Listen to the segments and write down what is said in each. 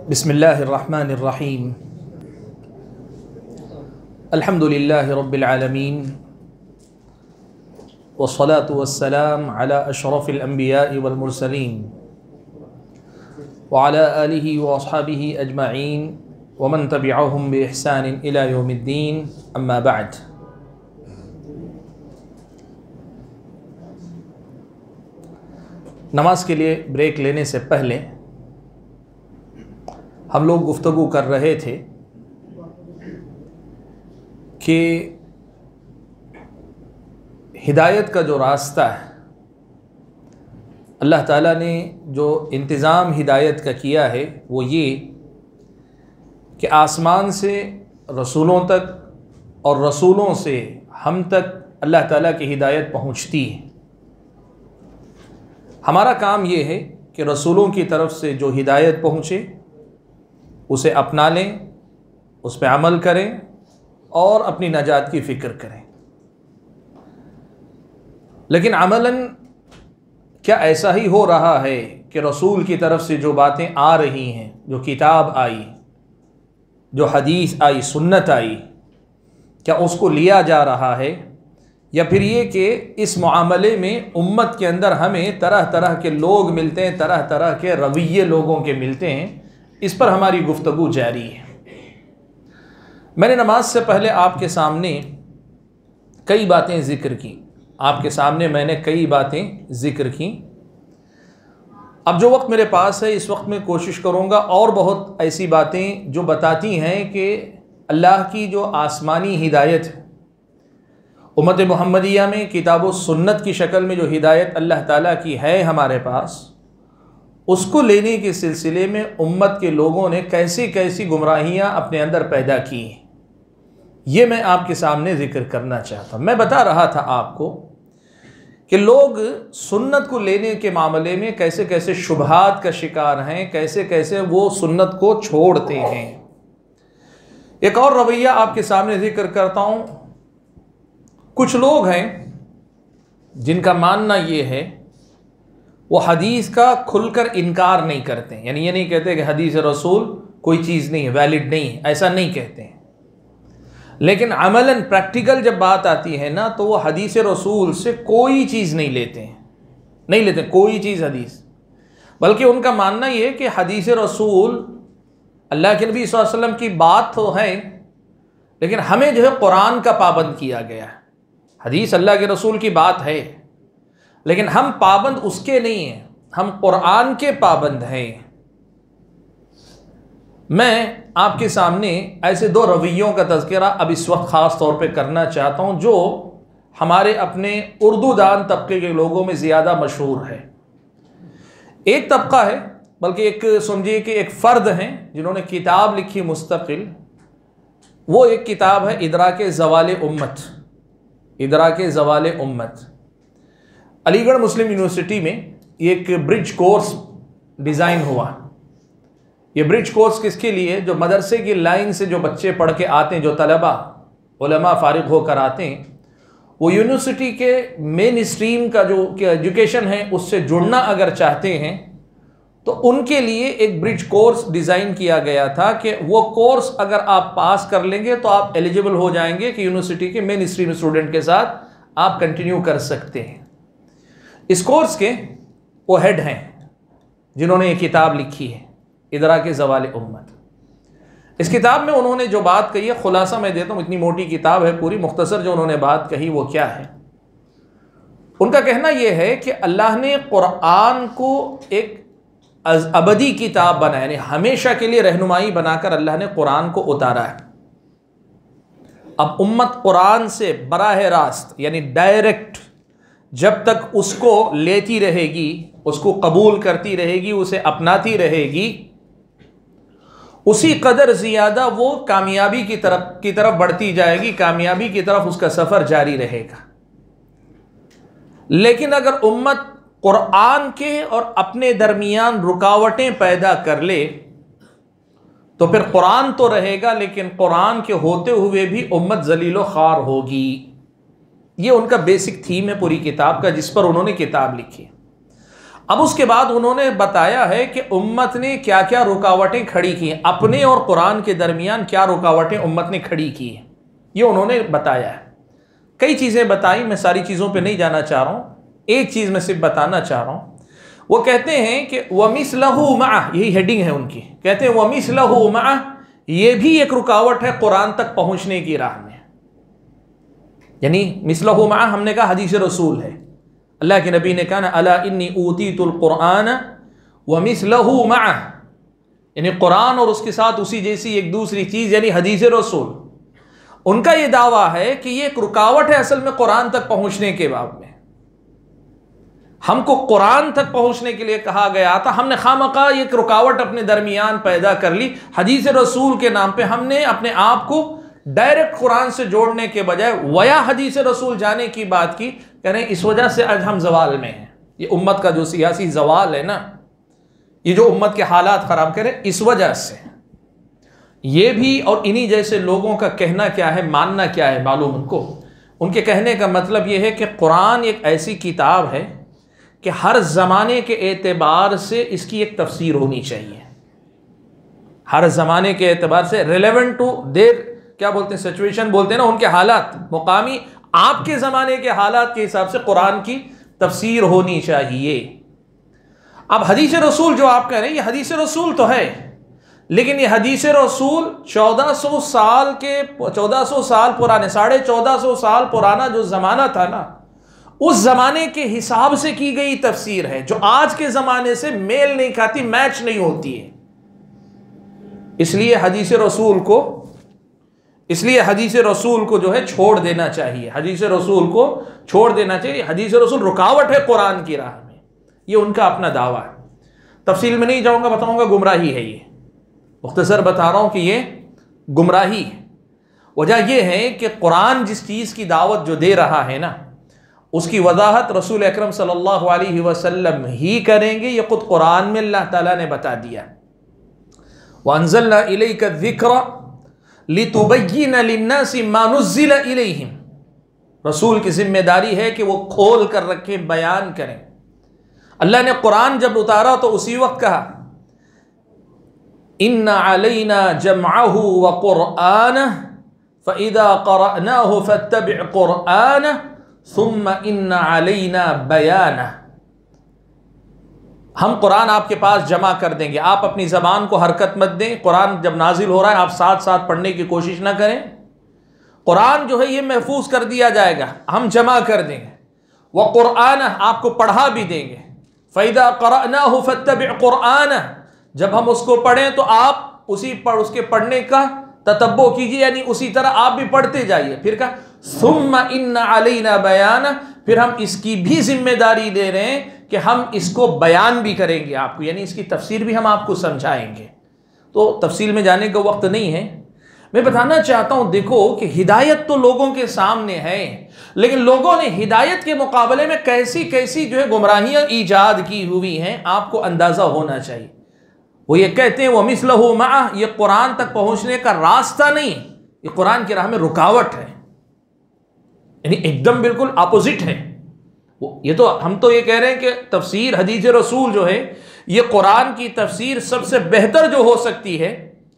बिस्मिल्लाहिर्रहमानिर्रहीम। अल्हम्दुलिल्लाहि रब्बिल आलमीन वस्सलातु वस्सलाम अला अशरफिल अंबिया'i वल मुरसलीन व अला आलिहि व अस्हाबिहि अजमईन व मन तबिअहुम बि इहसान इला यौमिद्दीन, अम्मा बअद। नमाज के लिए ब्रेक लेने से पहले हम लोग गुफ्तगू कर रहे थे कि हिदायत का जो रास्ता है, अल्लाह ताला ने जो इंतज़ाम हिदायत का किया है वो ये कि आसमान से रसूलों तक और रसूलों से हम तक अल्लाह ताला की हिदायत पहुँचती है। हमारा काम ये है कि रसूलों की तरफ से जो हिदायत पहुँचे उसे अपना लें, उस पर अमल करें और अपनी नजात की फ़िक्र करें। लेकिन अमलन क्या ऐसा ही हो रहा है कि रसूल की तरफ से जो बातें आ रही हैं, जो किताब आई, जो हदीस आई, सुन्नत आई, क्या उसको लिया जा रहा है, या फिर ये कि इस मामले में उम्मत के अंदर हमें तरह तरह के लोग मिलते हैं, तरह तरह के रवैये लोगों के मिलते हैं। इस पर हमारी गुफ्तगू जारी है। मैंने नमाज से पहले आपके सामने कई बातें ज़िक्र की, आपके सामने मैंने कई बातें ज़िक्र की। अब जो वक्त मेरे पास है, इस वक्त मैं कोशिश करूँगा और बहुत ऐसी बातें जो बताती हैं कि अल्लाह की जो आसमानी हिदायत है, उम्मत मुहम्मदिया में किताब व सुन्नत की शक्ल में जो हिदायत अल्लाह ताला की है हमारे पास, उसको लेने के सिलसिले में उम्मत के लोगों ने कैसी कैसी गुमराहियाँ अपने अंदर पैदा की, ये मैं आपके सामने ज़िक्र करना चाहता हूँ। मैं बता रहा था आपको कि लोग सुन्नत को लेने के मामले में कैसे कैसे शुबहात का शिकार हैं, कैसे कैसे वो सुन्नत को छोड़ते हैं। एक और रवैया आपके सामने ज़िक्र करता हूँ। कुछ लोग हैं जिनका मानना ये है, वो हदीस का खुलकर इनकार नहीं करते, यानी ये नहीं कहते कि हदीस रसूल कोई चीज़ नहीं है, वैलिड नहीं है, ऐसा नहीं कहते हैं। लेकिन अमलन प्रैक्टिकल जब बात आती है ना, तो वो हदीस रसूल से कोई चीज़ नहीं लेते हैं, नहीं लेते कोई चीज़ हदीस। बल्कि उनका मानना ये है कि हदीस रसूल अल्लाह के नबी सल्लल्लाहु अलैहि वसल्लम की बात तो है, लेकिन हमें जो है कुरान का पाबंद किया गया है। हदीस अल्लाह के रसूल की बात है, लेकिन हम पाबंद उसके नहीं हैं, हम कुरान के पाबंद हैं। मैं आपके सामने ऐसे दो रवैयों का तज़किरा अब इस वक्त ख़ास तौर पे करना चाहता हूँ, जो हमारे अपने उर्दू दान तबके के लोगों में ज़्यादा मशहूर है। एक तबका है, बल्कि एक समझिए कि एक फ़र्द हैं जिन्होंने किताब लिखी मुस्तकिल। वो एक किताब है इदराके ज़वाले उम्मत, इदराके ज़वाले उम्मत। अलीगढ़ मुस्लिम यूनिवर्सिटी में एक ब्रिज कोर्स डिज़ाइन हुआ। ये ब्रिज कोर्स किसके लिए? जो मदरसे की लाइन से जो बच्चे पढ़ के आते हैं, जो तलबा उलमा फारिग होकर आते हैं, वो यूनिवर्सिटी के मेन स्ट्रीम का जो एजुकेशन है उससे जुड़ना अगर चाहते हैं तो उनके लिए एक ब्रिज कोर्स डिज़ाइन किया गया था कि वो कोर्स अगर आप पास कर लेंगे तो आप एलिजिबल हो जाएंगे कि यूनिवर्सिटी के मेन स्ट्रीम स्टूडेंट के साथ आप कंटिन्यू कर सकते हैं। इस कोर्स के वो हेड हैं जिन्होंने ये किताब लिखी है, इदराके ज़वाले उम्मत। इस किताब में उन्होंने जो बात कही है, खुलासा मैं देता हूँ, इतनी मोटी किताब है, पूरी मुख्तसर जो उन्होंने बात कही वो क्या है। उनका कहना यह है कि अल्लाह ने कुरान को एक अबदी किताब बनाया, यानी हमेशा के लिए रहनुमाई बनाकर अल्लाह ने कुरान को उतारा है। अब उम्मत कुरान से बराह रास्त यानी डायरेक्ट जब तक उसको लेती रहेगी, उसको कबूल करती रहेगी, उसे अपनाती रहेगी, उसी कदर ज़्यादा वो कामयाबी की तरफ बढ़ती जाएगी, कामयाबी की तरफ उसका सफ़र जारी रहेगा। लेकिन अगर उम्मत कुरान के और अपने दरमियान रुकावटें पैदा कर ले तो फिर कुरान तो रहेगा, लेकिन कुरान के होते हुए भी उम्मत ज़लीलो ख़ार होगी। ये उनका बेसिक थीम है पूरी किताब का, जिस पर उन्होंने किताब लिखी। अब उसके बाद उन्होंने बताया है कि उम्मत ने क्या क्या रुकावटें खड़ी की हैं, अपने और कुरान के दरमियान क्या रुकावटें उम्मत ने खड़ी की हैं, ये उन्होंने बताया है। कई चीज़ें बताई, मैं सारी चीज़ों पे नहीं जाना चाह रहा हूँ, एक चीज़ मैं सिर्फ बताना चाह रहा हूँ। वो कहते हैं कि वमिसलहु मअह, यही हेडिंग है उनकी, कहते हैं वमिसलहु मअह, ये भी एक रुकावट है कुरान तक पहुँचने की राह में। यानी मिसलहु मअह हमने कहा हदीस रसूल है, अल्लाह के नबी ने कहा ना अला इन्नी ऊतीतुल कुरान व मिसलहु मअह, यानी कुरान और उसके साथ उसी जैसी एक दूसरी चीज़ यानी हदीस रसूल। उनका ये दावा है कि ये एक रुकावट है असल में कुरान तक पहुंचने के बाब में। हमको कुरान तक पहुंचने के लिए कहा गया था, हमने खामखा एक रुकावट अपने दरमियान पैदा कर ली हदीस रसूल के नाम पे। हमने अपने आप को डायरेक्ट कुरान से जोड़ने के बजाय वया हदीस रसूल जाने की बात की। कह रहे हैं इस वजह से आज हम जवाल में हैं। ये उम्मत का जो सियासी जवाल है ना, ये जो उम्मत के हालात ख़राब करें, इस वजह से ये भी। और इन्हीं जैसे लोगों का कहना क्या है, मानना क्या है मालूम उनको। उनके कहने का मतलब ये है कि कुरान एक ऐसी किताब है कि हर ज़माने के एतबार से इसकी एक तफसीर होनी चाहिए, हर ज़माने के एतबार से रेलेवेंट टू देर, क्या बोलते हैं, सिचुएशन बोलते हैं ना, उनके हालात, मुकामी आपके ज़माने के हालात के हिसाब से कुरान की तफसीर होनी चाहिए। अब हदीस रसूल जो आप कह रहे हैं, ये हदीस रसूल तो है, लेकिन ये हदीस रसूल 1400 साल पुराने, 1450 साल पुराना जो ज़माना था ना, उस ज़माने के हिसाब से की गई तफसीर है, जो आज के ज़माने से मेल नहीं खाती, मैच नहीं होती है। इसलिए हदीस रसूल को जो है छोड़ देना चाहिए, हदीस रसूल को छोड़ देना चाहिए। हदीस रसूल रुकावट है कुरान की राह में, ये उनका अपना दावा है। तफसील में नहीं जाऊँगा, बताऊँगा गुमराही है ये, मुख्तसर बता रहा हूँ कि ये गुमराही है। वजह यह है कि कुरान जिस चीज़ की दावत जो दे रहा है ना, उसकी वजाहत रसूल अकरम सल्लल्लाहु अलैहि वसल्लम ही करेंगे। ये खुद कुरान में अल्लाह ताला ने बता दिया, वअंज़लना इलैका ज़िक्रा लितुबय्यिना लिन्नासि मा नुज़्ज़िला इलैहिम। रसूल की जिम्मेदारी है कि वो खोल कर रखें, बयान करें। अल्लाह ने कुरान जब उतारा तो उसी वक्त कहा इन्ना अलैना जमअहु व कुरआनह फ़इज़ा क़रअनाहु फ़त्तबिअ कुरआनह सुम्मा इन्ना अलैना बयानह। हम कुरान आपके पास जमा कर देंगे, आप अपनी ज़बान को हरकत मत दें। कुरान जब नाजिल हो रहा है आप साथ साथ पढ़ने की कोशिश ना करें। कुरान जो है ये महफूज कर दिया जाएगा, हम जमा कर देंगे। व कुरआन, आपको पढ़ा भी देंगे। फ़इज़ा क़रअनाहु फ़त्तबिअ कुरआनह, जब हम उसको पढ़ें तो आप उसके पढ़ने का ततब्बो कीजिए, यानी उसी तरह आप भी पढ़ते जाइए। फिर कहा सुम्मा इन्ना अलैना बयान, फिर हम इसकी भी जिम्मेदारी ले रहे हैं कि हम इसको बयान भी करेंगे आपको, यानी इसकी तफसीर भी हम आपको समझाएंगे। तो तफसील में जाने का वक्त नहीं है, मैं बताना चाहता हूं देखो कि हिदायत तो लोगों के सामने है, लेकिन लोगों ने हिदायत के मुकाबले में कैसी कैसी जो है गुमराहियां ईजाद की हुई हैं, आपको अंदाजा होना चाहिए। वो ये कहते हैं वो मिसलहु मअह, ये कुरान तक पहुंचने का रास्ता नहीं, ये कुरान की राह में रुकावट है, यानी एकदम बिल्कुल अपोजिट है। ये तो हम तो ये कह रहे हैं कि तफसीर हदीस रसूल जो है, ये कुरान की तफसीर सबसे बेहतर जो हो सकती है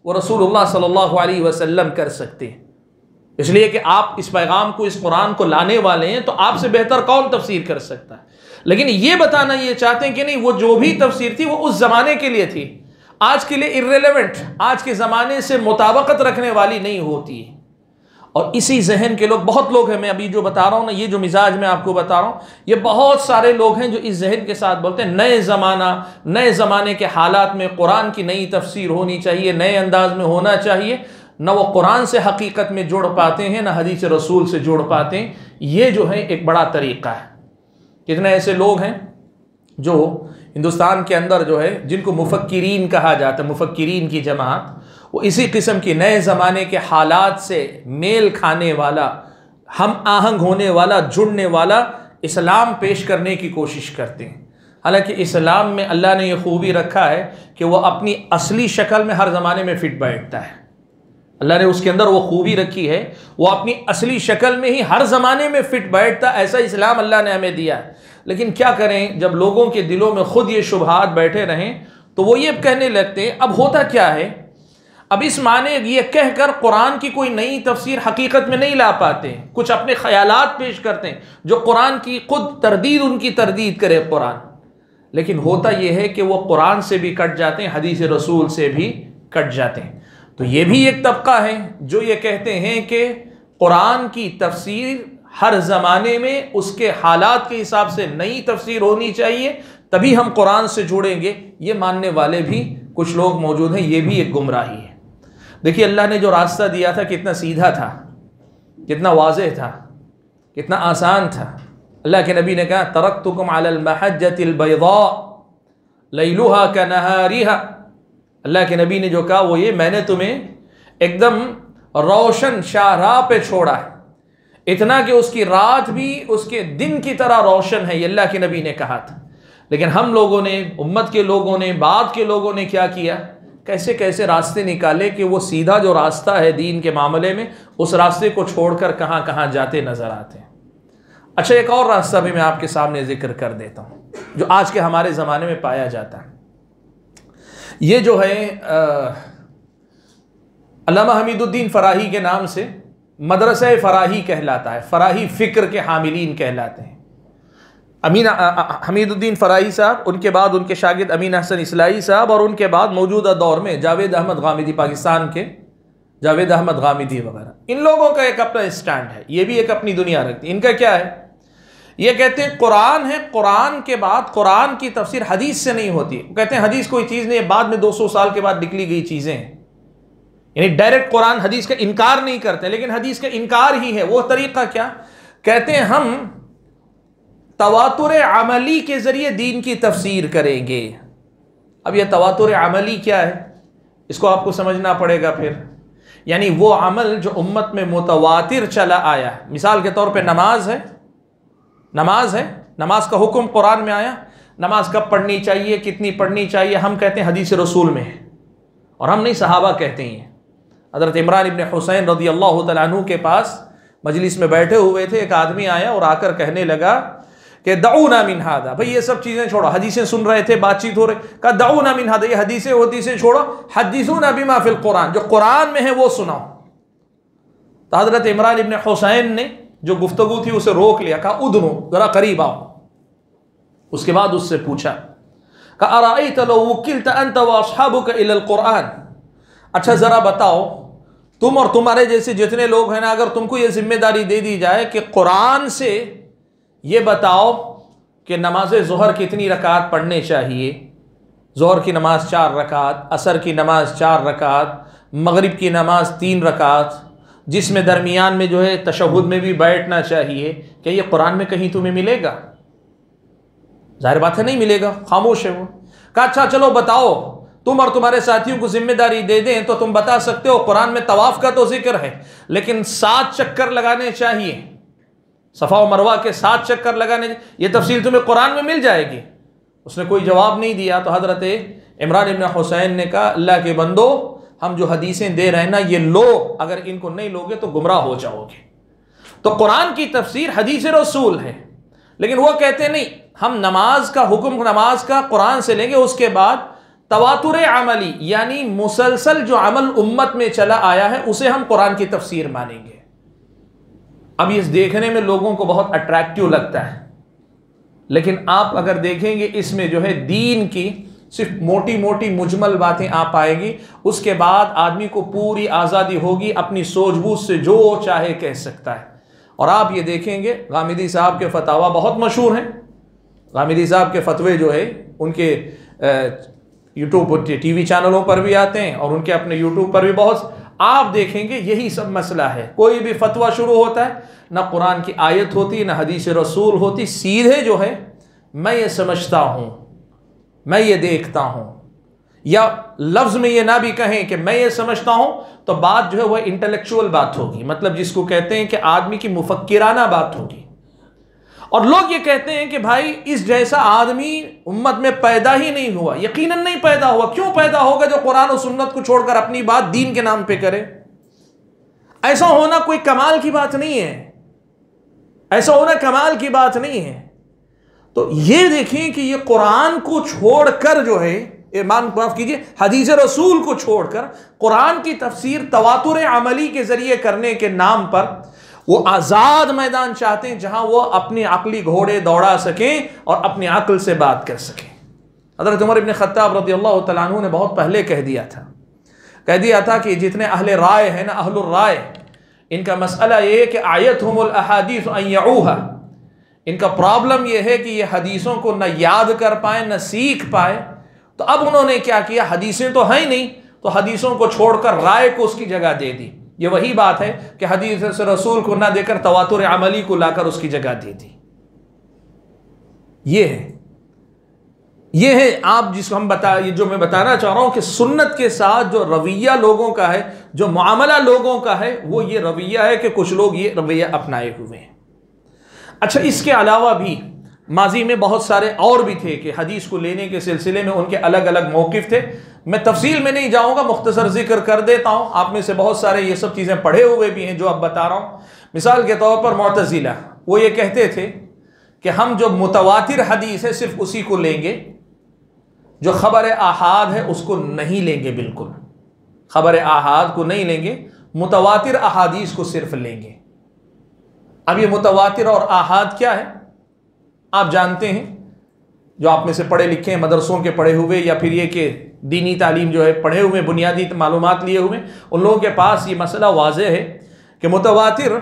वो रसूलुल्लाह सल्लल्लाहु अलैहि वसल्लम कर सकते हैं। इसलिए कि आप इस पैगाम को, इस कुरान को लाने वाले हैं, तो आपसे बेहतर कौन तफसीर कर सकता है। लेकिन ये बताना ये चाहते हैं कि नहीं, वो जो भी तफसीर थी वो उस ज़माने के लिए थी, आज के लिए इर्रेलेवेंट, आज के ज़माने से मुताबकत रखने वाली नहीं होती है। और इसी जहन के लोग, बहुत लोग हैं, मैं अभी जो बता रहा हूँ ना, ये जो मिजाज मैं आपको बता रहा हूँ, ये बहुत सारे लोग हैं जो इस जहन के साथ बोलते हैं नए ज़माने के हालात में कुरान की नई तफसीर होनी चाहिए, नए अंदाज में होना चाहिए। न वो कुरान से हकीकत में जोड़ पाते हैं, न हदीस रसूल से जोड़ पाते हैं। ये जो है एक बड़ा तरीक़ा है। कितने ऐसे लोग हैं जो हिंदुस्तान के अंदर जो है, जिनको मुफक्किरीन कहा जाता है, मुफक्किरीन की जमात, वो इसी किस्म की नए ज़माने के हालात से मेल खाने वाला, हम आहंग होने वाला, जुड़ने वाला इस्लाम पेश करने की कोशिश करते हैं। हालांकि इस्लाम में अल्लाह ने यह खूबी रखा है कि वह अपनी असली शक्ल में हर ज़माने में फिट बैठता है। अल्लाह ने उसके अंदर वो खूबी रखी है, वो अपनी असली शक्ल में ही हर ज़माने में फिट बैठता। ऐसा इस्लाम अल्लाह ने हमें दिया है। लेकिन क्या करें, जब लोगों के दिलों में खुद ये शुबहात बैठे रहें तो वो ये कहने लगते हैं। अब होता क्या है, अब इस माने ये कहकर कुरान की कोई नई तफसीर हकीकत में नहीं ला पाते, कुछ अपने ख्यालात पेश करते हैं जो कुरान की खुद तरदीद, उनकी तरदीद करे कुरान। लेकिन होता यह है कि वो कुरान से भी कट जाते हैं, हदीस रसूल से भी कट जाते हैं। तो ये भी एक तबका है जो ये कहते हैं कि कुरान की तफसीर हर ज़माने में उसके हालात के हिसाब से नई तफसीर होनी चाहिए, तभी हम कुरान से जुड़ेंगे। ये मानने वाले भी कुछ लोग मौजूद हैं, ये भी एक गुमराही है। देखिए, अल्लाह ने जो रास्ता दिया था कितना सीधा था, कितना वाज़ेह था, कितना आसान था। अल्लाह के नबी ने कहा, तरक्तुकुम अलल महज्जतिल बैदा लैलुहा कनहारिहा। अल्लाह के नबी ने जो कहा वो ये, मैंने तुम्हें एकदम रोशन शाहराह पे छोड़ा है, इतना कि उसकी रात भी उसके दिन की तरह रोशन है। ये अल्लाह के नबी ने कहा था। लेकिन हम लोगों ने, उम्मत के लोगों ने, बाद के लोगों ने क्या किया, कैसे कैसे रास्ते निकाले कि वो सीधा जो रास्ता है दीन के मामले में, उस रास्ते को छोड़कर कहाँ कहाँ जाते नजर आते हैं। अच्छा, एक और रास्ता भी मैं आपके सामने जिक्र कर देता हूँ जो आज के हमारे ज़माने में पाया जाता है। ये जो है अल्लामा हमीदुद्दीन फराही के नाम से मदरसा फराही कहलाता है, फराही फ़िक्र के हामिलीन कहलाते हैं। हमीदुद्दीन फराही साहब, उनके बाद उनके शागिर्द अमीन हसन इस्लाही साहब, और उनके बाद मौजूदा दौर में जावेद अहमद गामिदी, पाकिस्तान के जावेद अहमद गामिदी वगैरह। इन लोगों का एक अपना स्टैंड है, ये भी एक अपनी दुनिया रखती है। इनका क्या है, ये कहते हैं कुरान है, कुरान के बाद कुरान की तफसीर हदीस से नहीं होती। कहते हैं हदीस कोई चीज़ नहीं है, बाद में 200 साल के बाद निकली गई चीज़ें हैं। यानी डायरेक्ट कुरान हदीस का इनकार नहीं करते, लेकिन हदीस का इनकार ही है। वो तरीका क्या, कहते हैं हम तवातुर अमली के ज़रिए दीन की तफसीर करेंगे। अब यह तवातुर अमली क्या है, इसको आपको समझना पड़ेगा फिर। यानी वो अमल जो उम्मत में मुतवातिर चला आया है। मिसाल के तौर पे नमाज है, नमाज का हुक्म कुरान में आया, नमाज कब पढ़नी चाहिए, कितनी पढ़नी चाहिए, हम कहते हैं हदीस रसूल में है, और हम नहीं, सहाबा कहते हैं। हज़रत इमरान इब्न हुसैन रज़ियल्लाहु तआला अन्हु के पास मजलिस में बैठे हुए थे, एक आदमी आया और आकर कहने लगा कि दऊना मिन हादा, भाई ये सब चीज़ें छोड़ो, हदीसें सुन रहे थे, बातचीत हो रही, कहा दऊना मिन हादा, ये हदीसें छोड़ो, हदीसूना बिमा फिल कुरान, जो कुरान में है वो सुनाओ। तो हज़रत इमरान इब्न हुसैन ने जो गुफ्तगू थी उसे रोक लिया, कहा उदनु, ज़रा करीब आओ। उसके बाद उससे पूछा, कहा अराअयत लौ वुकिलत अंत व अस्हाबुका इलल कुरान, अच्छा ज़रा बताओ, तुम और तुम्हारे जैसे जितने लोग हैं ना, अगर तुमको ये जिम्मेदारी दे दी जाए कि कुरान से ये बताओ कि नमाज ज़ोहर कितनी रकात पढ़ने चाहिए, ज़ोहर की नमाज 4 रकात, असर की नमाज 4 रकात, मगरिब की नमाज 3 रकात, जिसमें दरमियान में जो है तशहुद में भी बैठना चाहिए, क्या ये कुरान में कहीं तुम्हें मिलेगा? जाहिर बात है नहीं मिलेगा, खामोश है वो। कहा अच्छा चलो बताओ, तुम और तुम्हारे साथियों को जिम्मेदारी दे दें तो तुम बता सकते हो। कुरान में तवाफ का तो जिक्र है, लेकिन 7 चक्कर लगाने चाहिए, सफ़ा और मरवा के 7 चक्कर लगाने, ये तफसील तुम्हें कुरान में मिल जाएगी। उसने कोई जवाब नहीं दिया। तो हज़रत इमरान इब्न हुसैन ने कहा, अल्लाह के बंदो, हम जो हदीसें दे रहे हैं ना, ये लो, अगर इनको नहीं लोगे तो गुमराह हो जाओगे। तो कुरान की तफसीर हदीस रसूल है, लेकिन वो कहते नहीं, हम नमाज का हुक्म, नमाज का कुरान से लेंगे, उसके बाद तवातुर अमली यानी मुसलसल जो अमल उम्मत में चला आया है उसे हम कुरान की तफसीर मानेंगे। अब ये देखने में लोगों को बहुत अट्रैक्टिव लगता है, लेकिन आप अगर देखेंगे इसमें जो है दीन की सिर्फ मोटी मोटी मुजमल बातें आप पाएंगी। उसके बाद आदमी को पूरी आज़ादी होगी, अपनी सूझबूझ से जो चाहे कह सकता है। और आप ये देखेंगे गामिदी साहब के फतावा बहुत मशहूर हैं। गामिदी साहब के फतवे जो है उनके यूट्यूब टीवी चैनलों पर भी आते हैं और उनके अपने यूट्यूब पर भी बहुत, आप देखेंगे यही सब मसला है। कोई भी फतवा शुरू होता है, ना कुरान की आयत होती, ना हदीस रसूल होती, सीधे जो है मैं ये समझता हूँ, मैं ये देखता हूँ, या लफ्ज़ में ये ना भी कहें कि मैं ये समझता हूँ, तो बात जो है वह इंटेलेक्चुअल बात होगी, मतलब जिसको कहते हैं कि आदमी की मुफक्किराना बात होगी। और लोग ये कहते हैं कि भाई इस जैसा आदमी उम्मत में पैदा ही नहीं हुआ। यकीनन नहीं पैदा हुआ। क्यों पैदा होगा जो कुरान और सुन्नत को छोड़कर अपनी बात दीन के नाम पे करे? ऐसा होना कोई कमाल की बात नहीं है, ऐसा होना कमाल की बात नहीं है। तो ये देखें कि ये कुरान को छोड़कर जो है, ईमान माफ कीजिए, हदीस रसूल को छोड़कर कुरान की तफसीर तवातुर अमली के जरिए करने के नाम पर वो आज़ाद मैदान चाहते हैं जहां वो अपने अकली घोड़े दौड़ा सकें और अपनी अक्ल से बात कर सकें। हज़रत उमर इब्न ख़त्ताब रज़ियल्लाहु तआला अन्हु ने बहुत पहले कह दिया था कि जितने अहले राय हैं ना, अहलुर राय, इनका मसला ये कि आयतहुमुल अहादीस अन यऊहा, इनका प्रॉब्लम यह है कि ये हदीसों को न याद कर पाए न सीख पाए। तो अब उन्होंने क्या किया, हदीसें तो हैं ही नहीं, तो हदीसों को छोड़कर राय को उसकी जगह दे दी। ये वही बात है कि हदीस से रसूल को ना देकर तवातुर अमली को लाकर उसकी जगह दे दी। ये है आप जिसको हम जो मैं बताना चाह रहा हूं कि सुन्नत के साथ जो रवैया लोगों का है, जो मामला लोगों का है, वो ये रवैया है कि कुछ लोग ये रवैया अपनाए हुए हैं। अच्छा, इसके अलावा भी माजी में बहुत सारे और भी थे कि हदीस को लेने के सिलसिले में उनके अलग अलग मौक़िफ़ थे। मैं तफसील में नहीं जाऊंगा, मुख्तसर जिक्र कर देता हूं। आप में से बहुत सारे ये सब चीज़ें पढ़े हुए भी हैं जो अब बता रहा हूं। मिसाल के तौर पर मुअतज़िला, वो ये कहते थे कि हम जो मुतवातिर हदीस है सिर्फ उसी को लेंगे, जो ख़बर आहाद है उसको नहीं लेंगे। बिल्कुल ख़बर आहाद को नहीं लेंगे, मुतवातिर अहादीस को सिर्फ लेंगे। अब ये मुतवातिर और आहाद क्या है आप जानते हैं, जो आप में से पढ़े लिखे हैं, मदरसों के पढ़े हुए या फिर ये कि दीनी तालीम जो है पढ़े हुए, बुनियादी मालूमात लिए हुए, उन लोगों के पास ये मसला वाज़ेह है कि मुतवातिर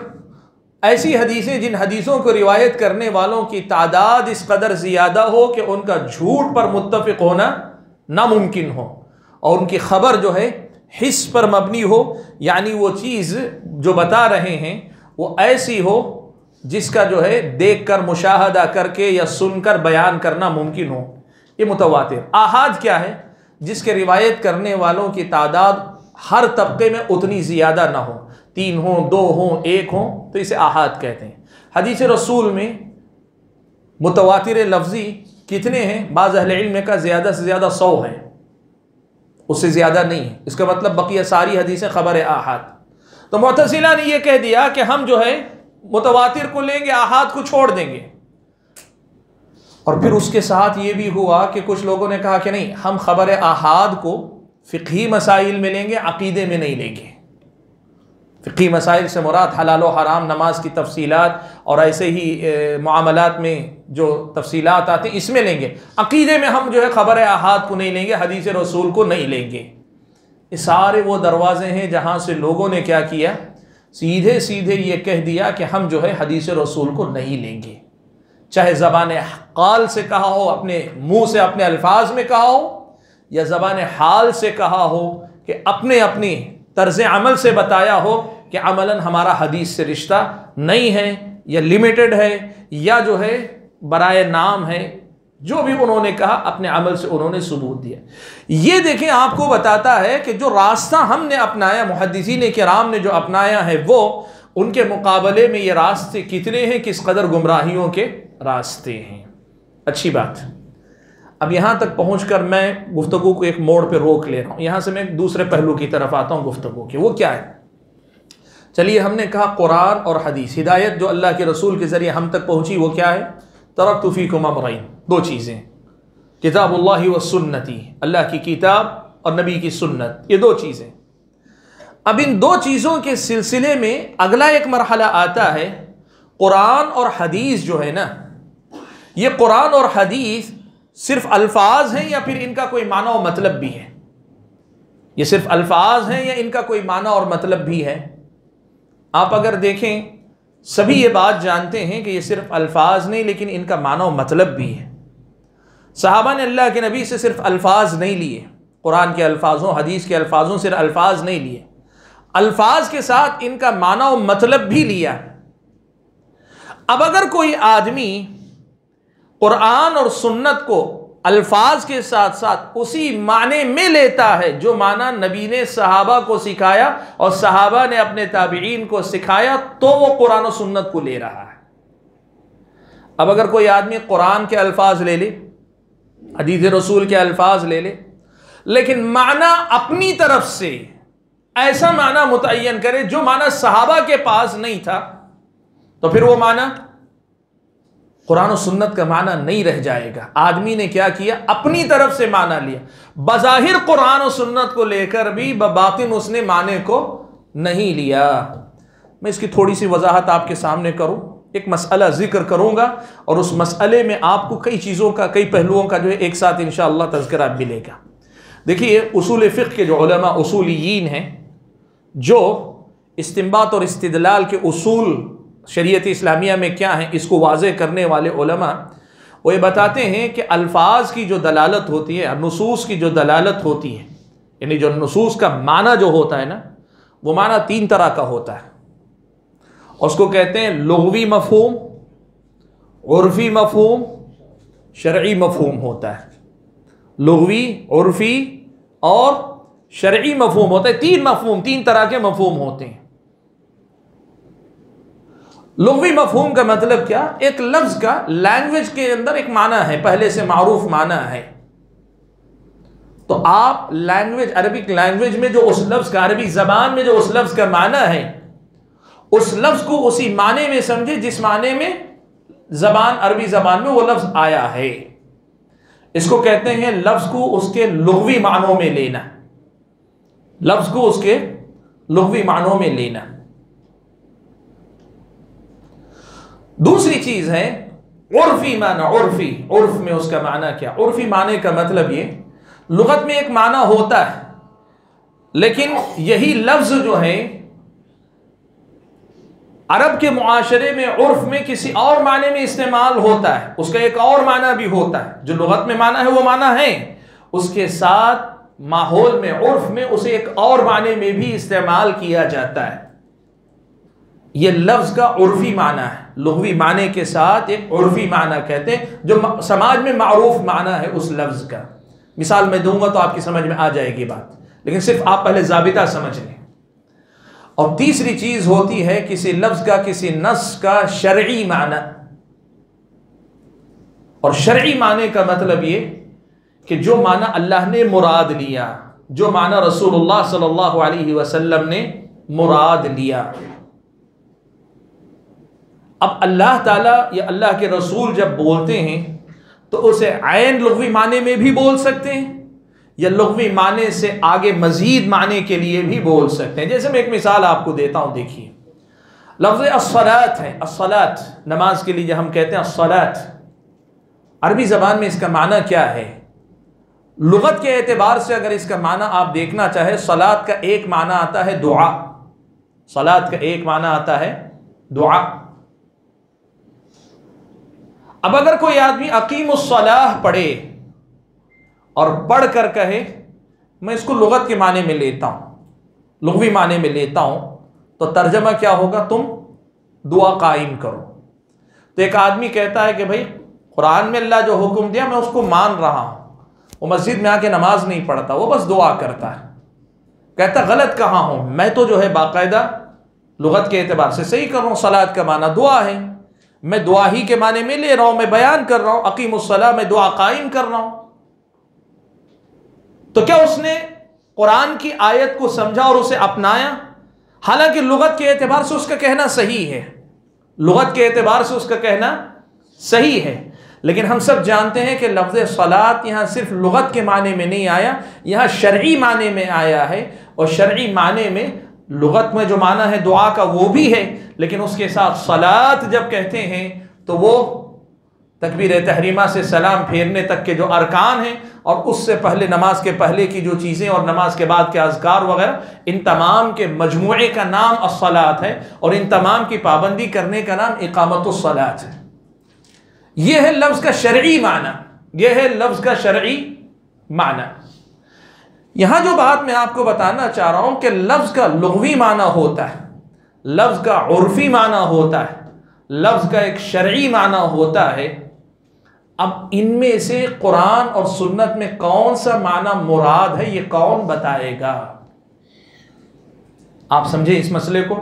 ऐसी हदीसें जिन हदीसों को रिवायत करने वालों की तादाद इस कदर ज़्यादा हो कि उनका झूठ पर मुत्तफ़िक़ होना नामुमकिन हो, और उनकी ख़बर जो है हिस्स पर मबनी हो, यानी वो चीज़ जो बता रहे हैं वो ऐसी हो जिसका जो है देख कर, मुशाहदा करके या सुनकर बयान करना मुमकिन हो। ये मुतवातिर। आहाद क्या है, जिसके रिवायत करने वालों की तादाद हर तबके में उतनी ज़्यादा ना हो, 3 हो, 2 हो, 1 हो, तो इसे आहाद कहते हैं। हदीस रसूल में मुतवातिर लफ्ज़ी कितने हैं? बाज़ अहले इल्म का ज़्यादा से ज़्यादा 100 हैं, उससे ज़्यादा नहीं है। इसका मतलब बकिया सारी हदीसें ख़बर आहाद। तो मुअतज़िला ने यह कह दिया कि हम जो है मुतवातिर को लेंगे, आहाद को छोड़ देंगे। और फिर उसके साथ ये भी हुआ कि कुछ लोगों ने कहा कि नहीं, हम ख़बर आहाद को फ़िक़ही मसाइल में लेंगे, अक़ीदे में नहीं लेंगे। फ़िक़ही मसाइल से मुराद हलाल व हराम, नमाज की तफसीलात और ऐसे ही मामलात में जो तफसीलात आती हैं इसमें लेंगे। अक़ीदे में हम जो है ख़बर आहाद को नहीं लेंगे, हदीस रसूल को नहीं लेंगे। ये सारे वो दरवाज़े हैं जहाँ से लोगों ने क्या किया, सीधे सीधे ये कह दिया कि हम जो है हदीस रसूल को नहीं लेंगे, चाहे ज़बान क़ाल से कहा हो, अपने मुँह से अपने अल्फाज में कहा हो, या ज़बान हाल से कहा हो कि अपने अपनी तर्ज़ अमल से बताया हो कि अमलन हमारा हदीस से रिश्ता नहीं है, या लिमिटेड है, या जो है बराए नाम है। जो भी उन्होंने कहा अपने अमल से उन्होंने सबूत दिया। ये देखें, आपको बताता है कि जो रास्ता हमने अपनाया, मुहद्दिसीन किराम ने जो अपनाया है, वो उनके मुकाबले में ये रास्ते कितने हैं, किस कदर गुमराहियों के रास्ते हैं। अच्छी बात। अब यहाँ तक पहुँचकर मैं गुफ्तगू को एक मोड़ पे रोक ले रहा हूँ। यहाँ से मैं दूसरे पहलू की तरफ आता हूँ गुफ्तगू के। वो क्या है? चलिए, हमने कहा कुरान और हदीस, हिदायत जो अल्लाह के रसूल के ज़रिए हम तक पहुँची वो क्या है? तरक्तु फ़ीकुम अमरैन, 2 चीज़ें, किताबुल्लाहि व सुन्नती, अल्लाह की किताब और नबी की सुन्नत, ये 2 चीज़ें। अब इन 2 चीज़ों के सिलसिले में अगला एक मरहला आता है, कुरान और हदीस जो है ना, ये कुरान और हदीस सिर्फ अल्फाज हैं या फिर इनका कोई माना और मतलब भी है? ये सिर्फ अल्फाज हैं या इनका कोई माना और मतलब भी है? आप अगर देखें, सभी ये बात जानते हैं कि ये सिर्फ अल्फाज नहीं, लेकिन इनका माना और मतलब भी है। सहाबा ने अल्लाह के नबी से सिर्फ अल्फाज नहीं लिए, कुरान के अल्फाजों, हदीस के अल्फाजों से अल्फाज नहीं लिए, अल्फाज के साथ इनका माना और मतलब भी लिया। अब अगर कोई आदमी कुरान और सुन्नत को अल्फाज के साथ साथ उसी माने में लेता है जो माना नबी ने सहाबा को सिखाया और सहाबा ने अपने ताबीईन को सिखाया, तो वो कुरान और सुन्नत को ले रहा है। अब अगर कोई आदमी कुरान के अल्फाज ले ले, हदीस रसूल के अल्फाज ले ले, लेकिन माना अपनी तरफ से ऐसा माना मुतय्यन करे जो माना सहाबा के पास नहीं था, तो फिर वो माना कुरान और सुन्नत का माना नहीं रह जाएगा। आदमी ने क्या किया, अपनी तरफ से माना लिया, बज़ाहिर कुरान और सुन्नत को लेकर भी बबातिन उसने माने को नहीं लिया। मैं इसकी थोड़ी सी वजाहत आपके सामने करूं, एक मसला जिक्र करूंगा और उस मसले में आपको कई चीज़ों का, कई पहलुओं का जो है एक साथ इंशाअल्लाह तज़किरा मिलेगा। देखिए, उसूल फ़िक़्ह के जो उलमा उसूलियीन हैं, जो इस्तिंबात और इस्तिदलाल के उसूल शरीयत इस्लामिया में क्या है इसको वाज़े करने वाले उलमा, वो ये बताते हैं कि अल्फाज की जो दलालत होती है, नुसूस की जो दलालत होती है, यानी जो नुसूस का माना जो होता है ना, वो माना 3 तरह का होता है। उसको कहते हैं लुग़वी मफ़हूम, उर्फ़ी मफ़हूम, शरई मफ़हूम होता है। लुग़वी, उर्फ़ी और शरई मफ़हूम होता है। 3 मफ़हूम, 3 तरह के मफ़हूम होते हैं। लुग़वी मफ़हूम का मतलब क्या, एक लफ्ज़ का लैंग्वेज के अंदर एक माना है, पहले से मारूफ माना है, तो आप लैंग्वेज, अरबिक लैंग्वेज में जो उस लफ्ज़ का, अरबी ज़बान में जो उस लफ्ज़ का माना है, उस लफ्ज़ को उसी माने में समझे जिस माने में ज़बान, अरबी ज़बान में वो लफ्ज़ आया है। इसको कहते हैं लफ्ज़ को उसके लुग़वी मानों में लेना, लफ्ज़ को उसके लुग़वी मानों में लेना। दूसरी चीज है उर्फी माना। उर्फी, उर्फ में उसका माना क्या, उर्फी माने का मतलब ये, लुगत में एक माना होता है, लेकिन यही लफ्ज जो है अरब के मुआशरे में उर्फ में किसी और माने में इस्तेमाल होता है, उसका एक और माना भी होता है। जो लुगत में माना है वो माना है, उसके साथ माहौल में, उर्फ में उसे एक और माने में भी इस्तेमाल किया जाता है। यह लफ्ज का उर्फी माना है। लुग़वी माने के साथ एक उर्फी माना कहते हैं, जो समाज में मारूफ माना है उस लफ्ज का। मिसाल मैं दूंगा तो आपकी समझ में आ जाएगी बात, लेकिन सिर्फ आप पहले ज़ाबिता समझ लें। और तीसरी चीज होती है किसी लफ्ज का, किसी नस का शरई माना। और शरई माने का मतलब ये कि जो माना अल्लाह ने मुराद लिया, जो माना रसूलुल्लाह सल्लल्लाहु अलैहि वसल्लम ने मुराद लिया। अब अल्लाह ताला या अल्लाह के रसूल जब बोलते हैं तो उसे आयन लुग़वी माने में भी बोल सकते हैं, या लुग़वी माने से आगे मजीद माने के लिए भी बोल सकते हैं। जैसे मैं एक मिसाल आपको देता हूं, देखिए लफ्ज़ अस्सलात है। अस्सलात, नमाज के लिए हम कहते हैं अस्सलात, अरबी ज़बान में इसका माना क्या है? लुगत के एतबार से अगर इसका माना आप देखना चाहे, सलात का एक माना आता है दुआ। सलात का एक माना आता है दुआ। अब अगर कोई आदमी अकीमुस्सलाह पढ़े और पढ़ कर कहे मैं इसको लुगत के माने में लेता हूं, लुग़वी माने में लेता हूं, तो तर्जमा क्या होगा? तुम दुआ कायम करो। तो एक आदमी कहता है कि भाई कुरान में अल्लाह जो हुक्म दिया मैं उसको मान रहा हूं, वो मस्जिद में आके नमाज नहीं पढ़ता, वो बस दुआ करता है। कहता गलत कहाँ हूं मैं, तो जो है बाकायदा लुगत के एतबार से सही कर रहा हूं। सलात का माना दुआ है, मैं दुआ ही के माने में ले रहा हूं, मैं बयान कर रहा हूं अकीमुस्सलाह, मैं दुआ कायम कर रहा हूं। तो क्या उसने कुरान की आयत को समझा और उसे अपनाया? हालांकि लुगत के एतबार से उसका कहना सही है, लुगत के एतबार से उसका कहना सही है, लेकिन हम सब जानते हैं कि लफ्ज़ सलात यहाँ सिर्फ लुगत के माने में नहीं आया, यहाँ शरई माने में आया है। और शरई माने में लुगत में जो माना है दुआ का वो भी है, लेकिन उसके साथ सलात जब कहते हैं तो वो तकबीर तहरीमा से सलाम फेरने तक के जो अरकान हैं, और उससे पहले नमाज के पहले की जो चीज़ें और नमाज के बाद के अज़कार वगैरह, इन तमाम के मजमूए का नाम अस्सलात है, और इन तमाम की पाबंदी करने का नाम इकामतुस्सलात है। यह है लफ्ज़ का शरई माना, यह है लफ्ज़ का शरई माना। यहां जो बात मैं आपको बताना चाह रहा हूं कि लफ्ज़ का लुग़वी माना होता है, लफ्ज़ का उर्फ़ी माना होता है, लफ्ज़ का एक शरई माना होता है। अब इनमें से कुरान और सुन्नत में कौन सा माना मुराद है, ये कौन बताएगा? आप समझे इस मसले को?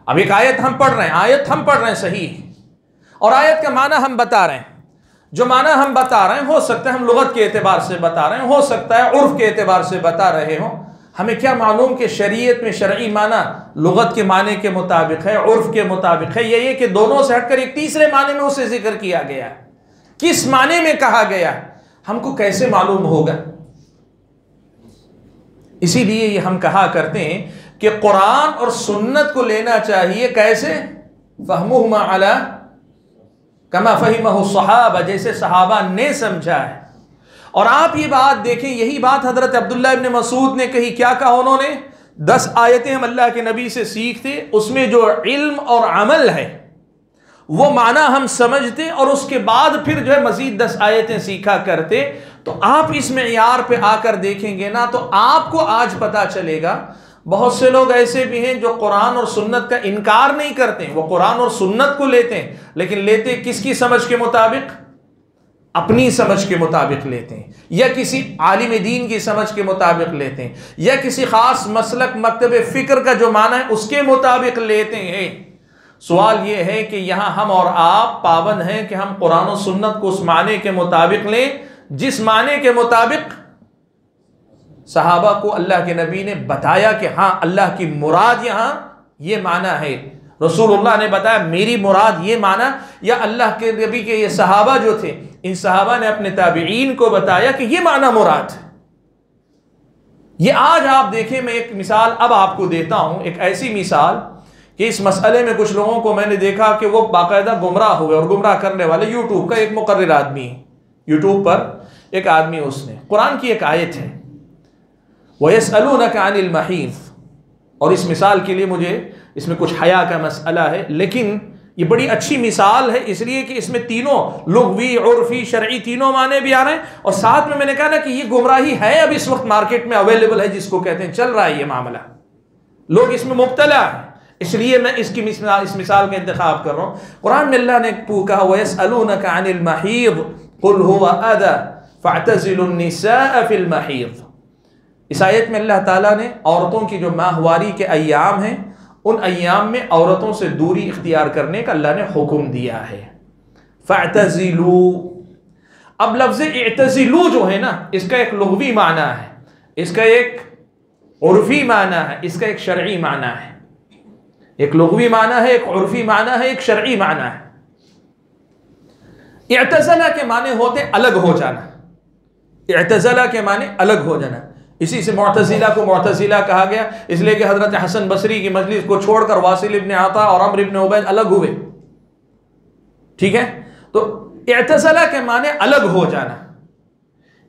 अब एक आयत हम पढ़ रहे हैं, आयत हम पढ़ रहे हैं सही, और आयत का माना हम बता रहे हैं। जो माना हम बता रहे हैं हो सकता है हम लुगत के एतबार से बता रहे हैं, हो सकता है उर्फ के एतबार से बता रहे हो। हमें क्या मालूम कि शरीयत में शरई माना लुगत के माने के मुताबिक है, उर्फ के मुताबिक है, ये कि दोनों से हटकर एक तीसरे माने में उसे जिक्र किया गया है। किस माने में कहा गया हमको कैसे मालूम होगा? इसीलिए ये हम कहा करते हैं कि कुरान और सुन्नत को लेना चाहिए कैसे? फहमुहु अला कमा फहिमहु सहाबा, जैसे सहाबा ने समझा है। और आप ये बात देखें, यही बात हजरत अब्दुल्लाह इब्न मसूद ने कही। क्या कहा उन्होंने? 10 आयतें हम अल्लाह के नबी से सीखते, उसमें जो इल्म और अमल है वो माना हम समझते और उसके बाद फिर जो है मजीद 10 आयतें सीखा करते। तो आप इस मेयार पे आकर देखेंगे ना तो आपको आज पता चलेगा बहुत से लोग ऐसे भी हैं जो कुरान और सुन्नत का इनकार नहीं करते, वो कुरान और सुन्नत को लेते हैं, लेकिन लेते किसकी समझ के मुताबिक? अपनी समझ के मुताबिक लेते हैं, या किसी आलिम दीन की समझ के मुताबिक लेते हैं, या किसी खास मसलक मकतब फिक्र का जो माना है उसके मुताबिक लेते हैं। सवाल यह है कि यहां हम और आप पाबंद हैं कि हम कुरान और सुन्नत को उस माने के मुताबिक लें जिस माने के मुताबिक सहाबा को अल्लाह के नबी ने बताया कि हाँ अल्लाह की मुराद यहां ये माना है, रसूलुल्लाह ने बताया मेरी मुराद ये माना, या अल्लाह के नबी के ये सहाबा जो थे इन सहाबा ने अपने ताबीईन को बताया कि ये माना मुराद है। ये आज आप देखें, मैं एक मिसाल अब आपको देता हूं, एक ऐसी मिसाल कि इस मसले में कुछ लोगों को मैंने देखा कि वो बाकायदा गुमराह हुए, और गुमराह करने वाले यूट्यूब का एक मुकर्रिर आदमी है। यूट्यूब पर एक आदमी, उसने कुरान की एक आयत है वयसअलूनका अनिल महीज़, और इस मिसाल के लिए मुझे इसमें कुछ हया का मसला है, लेकिन ये बड़ी अच्छी मिसाल है इसलिए कि इसमें तीनों लुग़वी, उर्फ़ी, शरई तीनों माने भी आ रहे हैं। और साथ में मैंने कहा ना कि ये गुमराही है अब इस वक्त मार्केट में अवेलेबल है, जिसको कहते हैं चल रहा है ये मामला, लोग इसमें मुब्तला है, इसलिए मैं इस मिसाल का इंतखाब कर रहा हूँ। कुरान में अल्लाह ने कहा वयसअलूनका अनिल महीज़ कुल हुवा अज़ा फ़अतज़िलुन निसाअ फ़िल महीज़। इस आयत में अल्लाह ताला ने औरतों की जो माहवारी के अय्याम हैं उन अय्याम में औरतों से दूरी इख्तियार करने का अल्लाह ने हुक्म दिया है। फ़अतज़िलू, अब लफ्ज़ इअतज़िलू जो है ना, इसका एक लुग़वी माना है, इसका एक उर्फ़ी माना है, इसका एक शरई माना है। एक लुग़वी माना है, एक उर्फ़ी माना है, एक शरई माना है। इअतज़ला के माने होते अलग हो जाना, इअतज़ला के माने अलग हो जाना। इसी से मुअतज़िला को मुअतज़िला कहा गया, इसलिए कि हज़रत हसन बसरी की मजलिस को छोड़कर वासिल इब्न आता और अम्र इब्न उबैद अलग हुए। ठीक है, तो इअतज़ला के माने अलग हो जाना,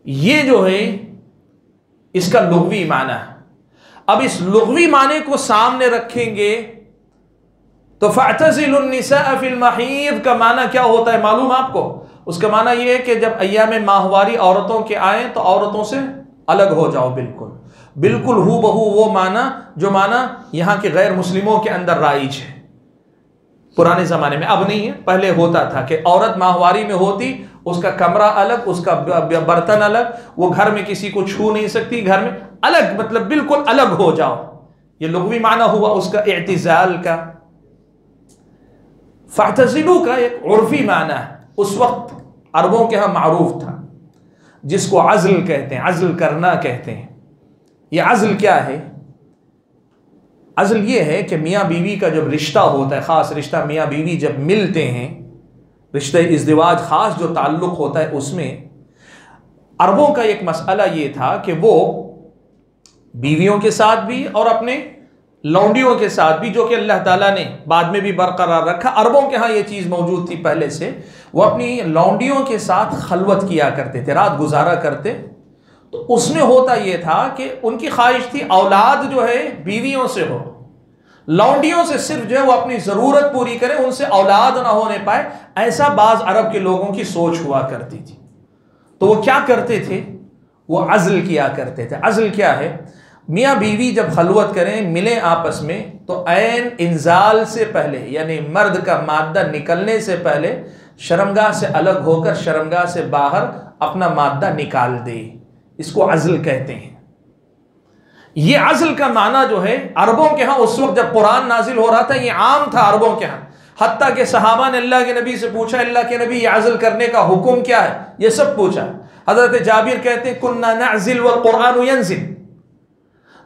ये जो है इसका लुग़वी माना है। अब इस लुग़वी माने को सामने रखेंगे तो फ़अतज़िलुन निसाअ फ़िल महीज़ का माना क्या होता है मालूम आपको? उसका माना यह है कि जब अय्याम माहवारी औरतों के आए तो औरतों से अलग हो जाओ, बिल्कुल बिल्कुल हू बहू वो माना जो माना यहाँ के गैर मुस्लिमों के अंदर राइज है। पुराने ज़माने में, अब नहीं है, पहले होता था कि औरत माहवारी में होती, उसका कमरा अलग, उसका बर्तन अलग, वो घर में किसी को छू नहीं सकती, घर में अलग, मतलब बिल्कुल अलग हो जाओ। ये लुग़वी माना हुआ उसका इअ्तिज़ाल का। फ़अतज़िलू का एक उर्फ़ी माना है, उस वक्त अरबों के यहाँ मारूफ था, जिसको अज़्ल कहते हैं, अज़्ल करना कहते हैं। ये अज़्ल क्या है? अज़्ल ये है कि मियाँ बीवी का जब रिश्ता होता है, ख़ास रिश्ता, मियाँ बीवी जब मिलते हैं, रिश्ते इज़्दिवाज ख़ास जो ताल्लुक़ होता है, उसमें अरबों का एक मसला ये था कि वो बीवियों के साथ भी और अपने लौंडियों के साथ भी, जो कि अल्लाह ताला ने बाद में भी बरकरार रखा, अरबों के यहाँ ये चीज़ मौजूद थी पहले से, वो अपनी लौंडियों के साथ खलवत किया करते थे, रात गुजारा करते। तो उसमें होता ये था कि उनकी ख्वाहिश थी औलाद जो है बीवियों से हो, लौंडियों से सिर्फ जो है वो अपनी ज़रूरत पूरी करें, उनसे औलाद ना होने पाए, ऐसा बाज़ अरब के लोगों की सोच हुआ करती थी। तो वो क्या करते थे? वो अज़्ल किया करते थे। अज़्ल क्या है? मियाँ बीवी जब खलवत करें, मिलें आपस में, तो ऐन इंजाल से पहले, यानी मर्द का मादा निकलने से पहले, शर्मगाह से अलग होकर शर्मगाह से बाहर अपना मादा निकाल दे, इसको अज़्ल कहते हैं। ये अज़्ल का माना जो है अरबों के यहाँ उस वक्त जब कुरान नाजिल हो रहा था, ये आम था अरबों के यहाँ। हत्ता के सहाबा ने अल्लाह के नबी से पूछा, अल्लाह के नबी ये अज़्ल करने का हुक्म क्या है? ये सब पूछा। हज़रत जाबिर कहते हैं कुन्ना नअज़िल वल कुरान यंज़िल,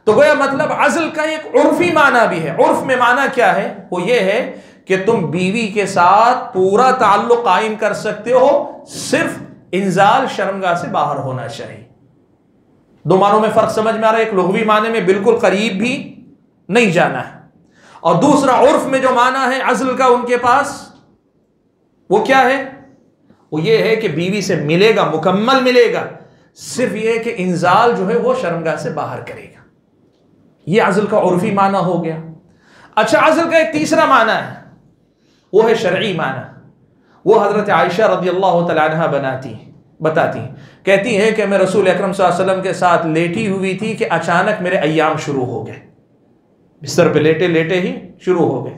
तो गोया मतलब अज़ल का एक उर्फी माना भी है। उर्फ में माना क्या है? वो ये है कि तुम बीवी के साथ पूरा ताल्लुक कायम कर सकते हो, सिर्फ इंजाल शर्मगाह से बाहर होना चाहिए। दो मानों में फर्क समझ में आ रहा है? एक लुग़वी माने में बिल्कुल करीब भी नहीं जाना है, और दूसरा उर्फ में जो माना है अज़ल का उनके पास, वो क्या है? वो ये है कि बीवी से मिलेगा, मुकम्मल मिलेगा, सिर्फ ये कि इंजाल जो है वो शर्मगाह से बाहर करेगा। ये अज़ल का उर्फी माना हो गया। अच्छा, अज़ल का एक तीसरा माना है, वो है शरई माना। वो हज़रत आयशा रज़ियल्लाहु तआला अन्हा बताती, कहती है कि मैं रसूल अकरम सल्लल्लाहु अलैहि वसल्लम के साथ लेटी हुई थी कि अचानक मेरे अय्याम शुरू हो गए, बिस्तर पे लेटे लेटे ही शुरू हो गए।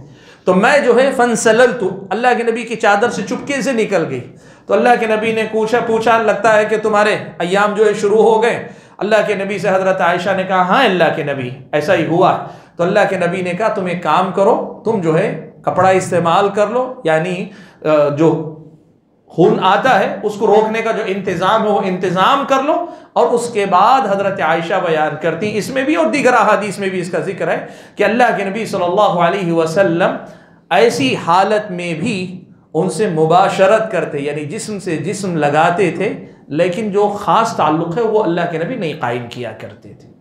तो मैं जो है फनसललतु, अल्लाह के नबी की चादर से चुपके से निकल गई। तो अल्लाह के नबी ने पूछा लगता है कि तुम्हारे अय्याम जो है शुरू हो गए। अल्लाह के नबी से हज़रत आयशा ने कहा, हाँ अल्लाह के नबी, ऐसा ही हुआ। तो अल्लाह के नबी ने कहा, तुम एक काम करो, तुम जो है कपड़ा इस्तेमाल कर लो, यानी जो खून आता है उसको रोकने का जो इंतज़ाम है वो इंतज़ाम कर लो। और उसके बाद हज़रत आयशा बयान करती, इसमें भी और दीगर अहादीस में भी इसका जिक्र है कि अल्लाह के नबी सल्लल्लाहु अलैहि वसल्लम ऐसी हालत में भी उनसे मुबाशरत करते, यानी जिस्म से जिस्म लगाते थे, लेकिन जो ख़ास ताल्लुक़ है वो अल्लाह के नबी नहीं कायम किया करते थे।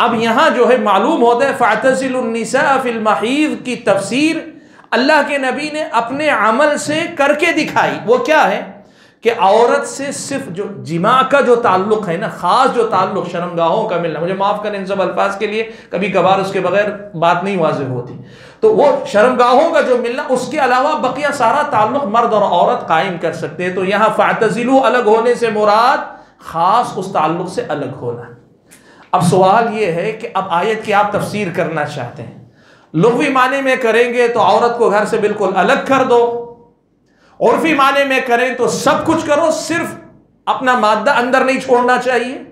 अब यहाँ जो है मालूम होता है फ़अतज़िलुन निसा फ़िल महीज़ की तफसीर अल्लाह के नबी ने अपने अमल से करके दिखाई। वो क्या है कि औरत से सिर्फ जो जिमा का जो ताल्लुक़ है ना, ख़ास जो ताल्लुक़ शर्मगाहों का मिलना, मुझे माफ़ करें इन सब अल्फाज के लिए, कभी कभार उसके बगैर बात नहीं वाज़ेह होती, तो वो शर्मगाहों का जो मिलना, उसके अलावा बकिया सारा ताल्लुक़ मर्द और औरत कायम कर सकते हैं। तो यहाँ फ़अतज़िलू अलग होने से मुराद ख़ास उस ताल्लुक़ से अलग होना। अब सवाल ये है कि अब आयत की आप तफसीर करना चाहते हैं, लुग़वी माने में करेंगे तो औरत को घर से बिल्कुल अलग कर दो, उर्फी माने में करें तो सब कुछ करो, सिर्फ अपना मादा अंदर नहीं छोड़ना चाहिए।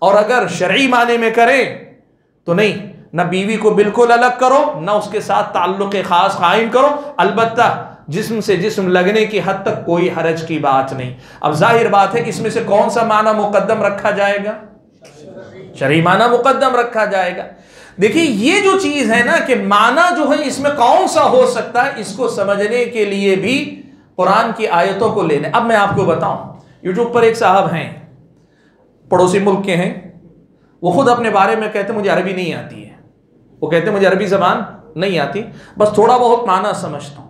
और अगर शरई माने में करें तो नहीं, ना बीवी को बिल्कुल अलग करो, ना उसके साथ ताल्लुक़ ख़ास कायम करो, अलबत्ता जिस्म से जिस्म लगने की हद तक कोई हरज की बात नहीं। अब जाहिर बात है इसमें से कौन सा माना मुकद्दम रखा जाएगा? शरई माना मुकद्दम रखा जाएगा। देखिए ये जो चीज़ है ना कि माना जो है इसमें कौन सा हो सकता है, इसको समझने के लिए भी कुरान की आयतों को लेने। अब मैं आपको बताऊं, यूट्यूब पर एक साहब हैं, पड़ोसी मुल्क के हैं, वो खुद अपने बारे में कहते मुझे अरबी नहीं आती है। वो कहते मुझे अरबी ज़बान नहीं आती, बस थोड़ा बहुत माना समझता हूँ।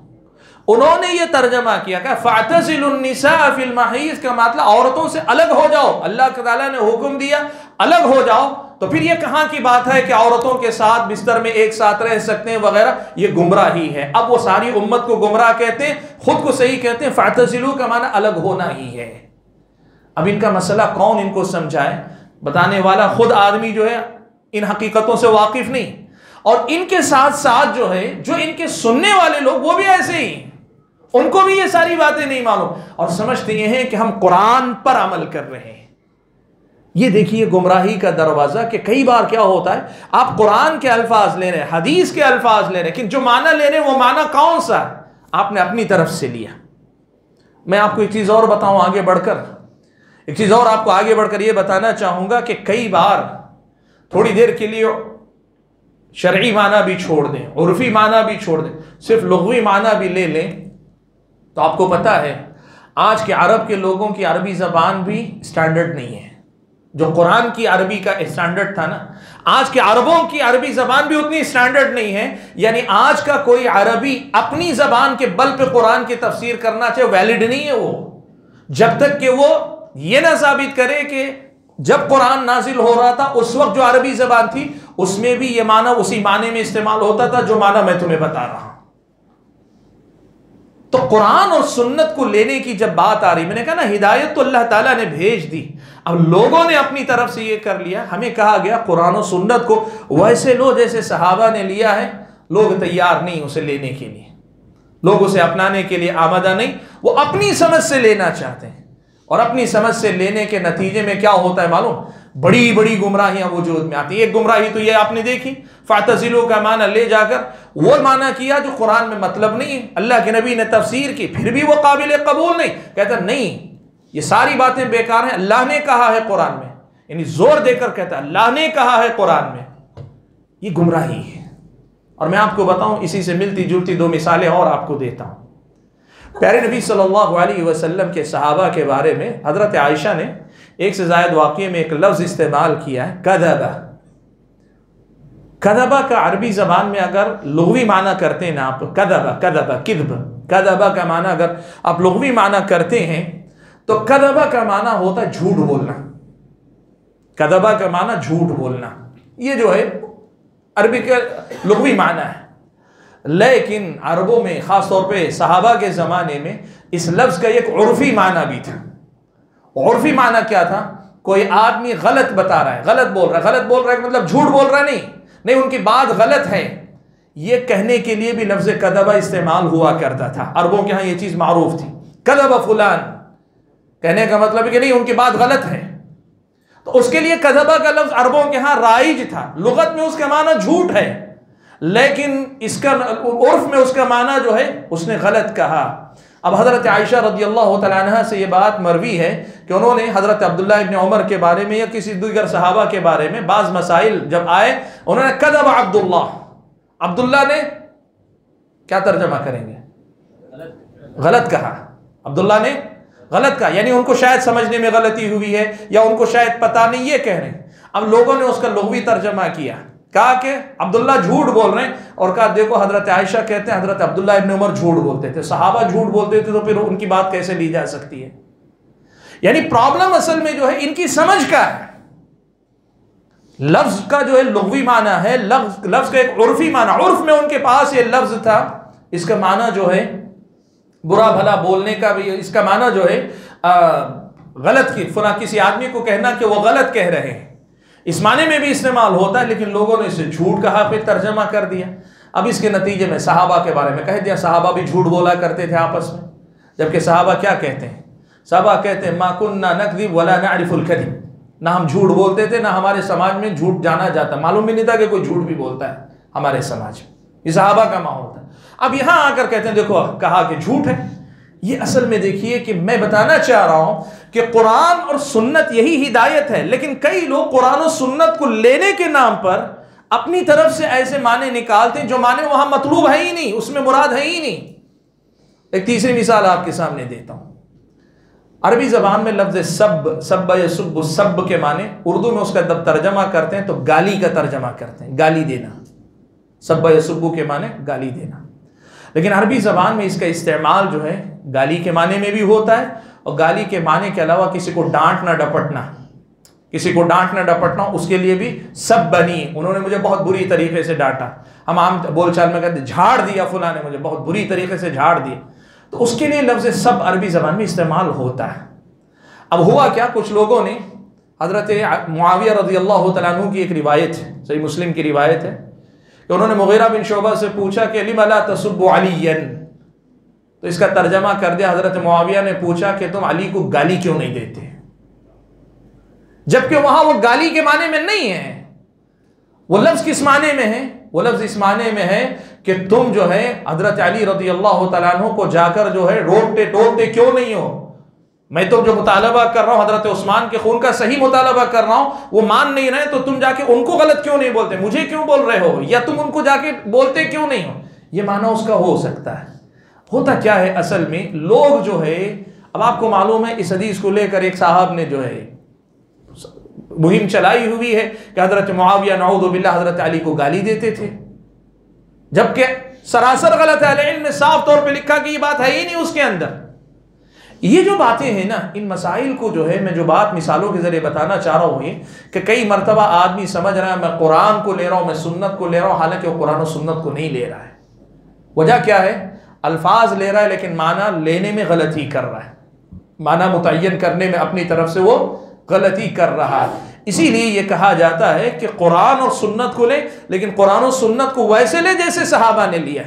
उन्होंने ये तर्जमा किया क्या, फ़अतज़िलुन निसा फ़िल महीज़ का मतलब औरतों से अलग हो जाओ। अल्लाह ताला ने हुक्म दिया अलग हो जाओ, तो फिर ये कहाँ की बात है कि औरतों के साथ बिस्तर में एक साथ रह सकते हैं वगैरह, ये गुमराही है। अब वो सारी उम्मत को गुमराह कहते हैं, खुद को सही कहते हैं। फ़अतज़िलू का माना अलग होना ही है। अब इनका मसला कौन इनको समझाए? बताने वाला खुद आदमी जो है इन हकीकतों से वाकिफ नहीं, और इनके साथ साथ जो है जो इनके सुनने वाले लोग वो भी ऐसे ही, उनको भी ये सारी बातें नहीं मालूम, और समझते ये हैं कि हम कुरान पर अमल कर रहे हैं। ये देखिए गुमराही का दरवाजा, कि कई बार क्या होता है, आप कुरान के अल्फाज ले रहे हैं, हदीस के अल्फाज ले रहे हैं, लेकिन जो माना ले रहे हैं वो माना कौन सा आपने अपनी तरफ से लिया। मैं आपको एक चीज और बताऊं आगे बढ़कर, एक चीज और आपको आगे बढ़कर ये बताना चाहूंगा कि कई बार थोड़ी देर के लिए शरई माना भी छोड़ दें, उर्फी माना भी छोड़ दें, सिर्फ लुग़वी माना भी ले लें, तो आपको पता है आज के अरब के लोगों की अरबी ज़बान भी स्टैंडर्ड नहीं है। जो कुरान की अरबी का स्टैंडर्ड था ना, आज के अरबों की अरबी ज़बान भी उतनी स्टैंडर्ड नहीं है। यानी आज का कोई अरबी अपनी ज़बान के बल पे कुरान की तफसीर करना चाहे, वैलिड नहीं है वो, जब तक कि वो ये ना साबित करे कि जब कुरान नाजिल हो रहा था उस वक्त जो अरबी ज़बान थी उसमें भी ये माना उसी माने में इस्तेमाल होता था जो माना मैं तुम्हें बता रहा हूं। तो कुरान और सुन्नत को लेने की जब बात आ रही, मैंने कहा ना हिदायत तो अल्लाह ताला ने भेज दी, अब लोगों ने अपनी तरफ से ये कर लिया। हमें कहा गया कुरान और सुन्नत को वैसे लो जैसे सहाबा ने लिया है। लोग तैयार नहीं उसे लेने के लिए, लोग उसे अपनाने के लिए आमादा नहीं, वो अपनी समझ से लेना चाहते हैं, और अपनी समझ से लेने के नतीजे में क्या होता है मालूम, बड़ी बड़ी गुमराहियां वजूद में आती है। एक गुमराही तो ये आपने देखी, फ़अतज़िलू का माना ले जाकर वो माना किया जो कुरान में मतलब नहीं है, अल्लाह के नबी ने तफसीर की, फिर भी वो काबिल कबूल नहीं, कहता नहीं ये सारी बातें बेकार हैं, अल्लाह ने कहा है कुरान में यानी जोर देकर कहता है अल्लाह ने कहा है कुरान में, ये गुमराही है। और मैं आपको बताऊं, इसी से मिलती जुलती दो मिसालें और आपको देता हूं। प्यारे नबी सल्लल्लाहु अलैहि वसल्लम के सहाबा के बारे में हजरत आयशा ने एक से ज़ायद वाक़ये में एक लफ्ज़ इस्तेमाल किया है, कदबा। कदबा का अरबी ज़बान में अगर लुग़वी माना करते हैं ना आप, कदबा कदबा किद्ब, कदबा का माना अगर आप लुग़वी माना करते हैं तो कदबा का माना होता है झूठ बोलना। कदबा का माना झूठ बोलना, ये जो है अरबी का लुग़वी माना है। लेकिन अरबों में ख़ास तौर पे सहाबा के ज़माने में इस लफ्ज़ का एक उर्फ़ी माना भी था। उर्फ़ी माना क्या था? कोई आदमी गलत बता रहा है, गलत बोल रहा है। गलत बोल रहा है मतलब झूठ बोल रहा है नहीं, उनकी बात गलत है, ये कहने के लिए भी लफ्ज़ कदबा इस्तेमाल हुआ करता था। अरबों के यहाँ ये चीज़ मारूफ थी, कदबा फुलान, कहने का मतलब है कि नहीं उनकी बात गलत है। तो उसके लिए कदबा का लफ्ज़ अरबों के यहाँ राइज था, लुगत में उसका माना झूठ है, लेकिन इसका उर्फ में उसका माना जो है उसने गलत कहा। अब हज़रत आयशा रज़ियल्लाहु तआला अन्हा से ये बात मरवी है कि उन्होंने हज़रत अब्दुल्लाह इब्न उमर के बारे में या किसी दीगर सहाबा के बारे में बाज़ मसाइल जब आए, उन्होंने कदब अब्दुल्ला ने क्या तर्जमा करेंगे? गलत कहा। अब्दुल्ला ने गलत कहा, यानी उनको शायद समझने में गलती हुई है या उनको शायद पता नहीं, ये कह रहे हैं। अब लोगों ने उसका लुग़वी तर्जमा किया, कहा कि अब्दुल्ला झूठ बोल रहे हैं, और कहा देखो हजरत आयशा कहते हैं हजरत अब्दुल्ला इब्न उमर झूठ बोलते थे, सहाबा झूठ बोलते थे, तो फिर उनकी बात कैसे ली जा सकती है? यानी प्रॉब्लम असल में जो है इनकी समझ का है। लफ्ज का जो है लुग़वी माना है, लफ्ज का एक उर्फी माना, उर्फ में उनके पास ये लफ्ज था, इसका माना जो है बुरा भला बोलने का भी, इसका माना जो है गलत की फुला किसी आदमी को कहना कि वो गलत कह रहे हैं, इस माने में भी इस्तेमाल होता है। लेकिन लोगों ने इसे झूठ कहा, फिर तर्जमा कर दिया। अब इसके नतीजे में सहाबा के बारे में कह दिया, सहाबा भी झूठ बोला करते थे आपस में। जबकि सहाबा क्या कहते हैं? सहाबा कहते हैं मा कुन्ना नकज़िब वला नअरिफुल कज़िब, ना हम झूठ बोलते थे, ना हमारे समाज में झूठ जाना जाता, मालूम भी नहीं था कि कोई झूठ भी बोलता है हमारे समाज में। ये सहाबा का माहौल था। अब यहां आकर कहते हैं देखो कहा कि झूठ है। ये असल में देखिए कि मैं बताना चाह रहा हूं कि कुरान और सुन्नत यही हिदायत है, लेकिन कई लोग कुरान और सुन्नत को लेने के नाम पर अपनी तरफ से ऐसे माने निकालते हैं जो माने वहां मतलूब है ही नहीं, उसमें मुराद है ही नहीं। एक तीसरी मिसाल आपके सामने देता हूं। अरबी जबान में लफ्ज सब यसुब, सब के माने उर्दू में उसका जब तर्जमा करते हैं तो गाली का तर्जमा करते हैं, गाली देना। सब यसुब के माने गाली देना, लेकिन अरबी ज़बान में इसका इस्तेमाल जो है गाली के माने में भी होता है, और गाली के माने के अलावा किसी को डांटना डपटना, किसी को डांटना डपटना, उसके लिए भी सब बनी, उन्होंने मुझे बहुत बुरी तरीके से डांटा। हम आम बोलचाल में कहते झाड़ दिया, फुला ने मुझे बहुत बुरी तरीके से झाड़ दिया, तो उसके लिए लफ्ज़ सब अरबी ज़बान में इस्तेमाल होता है। अब हुआ क्या, कुछ लोगों ने हज़रत मुआविया रज़ियल्लाहु तआला अन्हु की एक रिवायत है, सही मुस्लिम की रिवायत है, कि उन्होंने मुगीरा बिन शुअबा से पूछा कि लिमा ला तसुब्बु अलीयन, तो इसका तर्जमा कर दिया, हजरत मुआविया ने पूछा कि तुम अली को गाली क्यों नहीं देते, जबकि वहां वो गाली के माने में नहीं है। वो लफ्ज किस माने में है? वो लफ्ज इस माने में है कि तुम जो है हजरत अली रज़ियल्लाहु तआला अन्हु को जाकर जो है रोकते टोकते क्यों नहीं हो। मैं तो जो मुतालबा कर रहा हूं हजरत उस्मान के खून का सही मुतालबा कर रहा हूं, वो मान नहीं रहे, तो तुम जाके उनको गलत क्यों नहीं बोलते, मुझे क्यों बोल रहे हो, या तुम उनको जाके बोलते क्यों नहीं हो। ये माना उसका हो सकता है। होता क्या है असल में, लोग जो है, अब आपको मालूम है इस हदीस को लेकर एक साहब ने जो है मुहिम चलाई हुई है कि हजरत मुआविया नऊज़ु बिल्लाह हजरत अली को गाली देते थे, जबकि सरासर गलत है। अहले इल्म ने साफ तौर पे लिखा कि ये बात है ही नहीं उसके अंदर। ये जो बातें हैं ना, इन मसाइल को जो है मैं जो बात मिसालों के जरिए बताना चाह रहा हूँ ये कि कई मरतबा आदमी समझ रहा है मैं कुरान को ले रहा हूँ, मैं सुन्नत को ले रहा हूँ, हालांकि वो कुरान और सुन्नत को नहीं ले रहा है। वजह क्या है? अल्फाज ले रहा है लेकिन माना लेने में गलती कर रहा है, माना मुतय्यन करने में अपनी तरफ से वो गलती कर रहा है। इसीलिए ये कहा जाता है कि कुरान और सुन्नत को ले, लेकिन कुरान और सुन्नत को वैसे ले जैसे सहाबा ने लिया।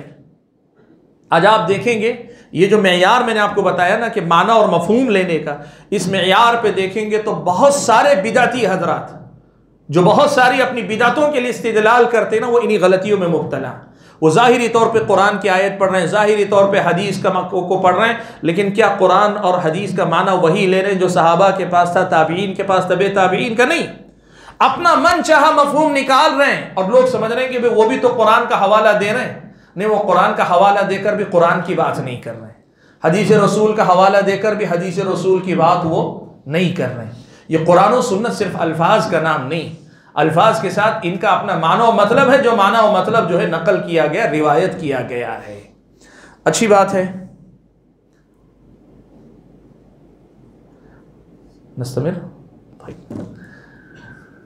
आज आप देखेंगे ये जो मेयार मैंने आपको बताया ना कि माना और मफहूम लेने का, इस मेयार पे देखेंगे तो बहुत सारे बिदाती हजरात जो बहुत सारी अपनी बिदातों के लिए इस्तेदलाल करते हैं ना, वो इन्हीं गलतियों में मुब्तला। वो ज़ाहिरी तौर पे कुरान की आयत पढ़ रहे हैं, ज़ाहिरी तौर पे हदीस को पढ़ रहे हैं, लेकिन क्या कुरान और हदीस का माना वही ले रहे हैं जो सहाबा के पास था, ताबीन के पास, तबे ताबीन का नहीं। अपना मन चाहा मफहूम निकाल रहे हैं और लोग समझ रहे हैं कि वो भी तो कुरान का हवाला दे रहे हैं। नहीं, वो कुरान का हवाला देकर भी कुरान की बात नहीं कर रहे हैं, हदीस रसूल का हवाला देकर भी हदीस रसूल की बात वो नहीं कर रहे हैं। ये कुरान और सुन्नत सिर्फ अल्फाज का नाम नहीं, अल्फाज के साथ इनका अपना माना और मतलब है, जो माना और मतलब जो है नकल किया गया, रिवायत किया गया है। अच्छी बात है। नस्तमिर भाई,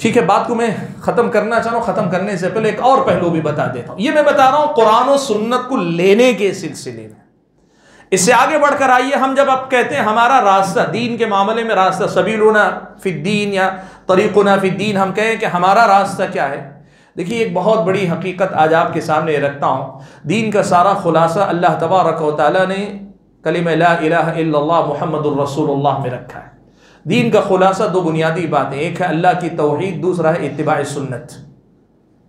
ठीक है, बात को मैं ख़त्म करना चाह रहा हूँ। ख़त्म करने से पहले एक और पहलू भी बता देता हूँ। ये मैं बता रहा हूँ कुरान और सुन्नत को लेने के सिलसिले में। इससे आगे बढ़कर आइए, हम जब अब कहते हैं हमारा रास्ता दीन के मामले में, रास्ता सबीलुना फिद्दीन या तरीकुना फिद्दीन, हम कहें कि हमारा रास्ता क्या है। देखिए, एक बहुत बड़ी हकीकत आज आपके सामने रखता हूँ। दीन का सारा खुलासा अल्लाह तबारक व तआला ने कलिमा ला इलाहा इल्लल्लाह मुहम्मदुर रसूलुल्लाह में रखा है। दीन का खुलासा दो बुनियादी बातें, एक है अल्लाह की तौहीद, दूसरा है इत्तिबा सुन्नत।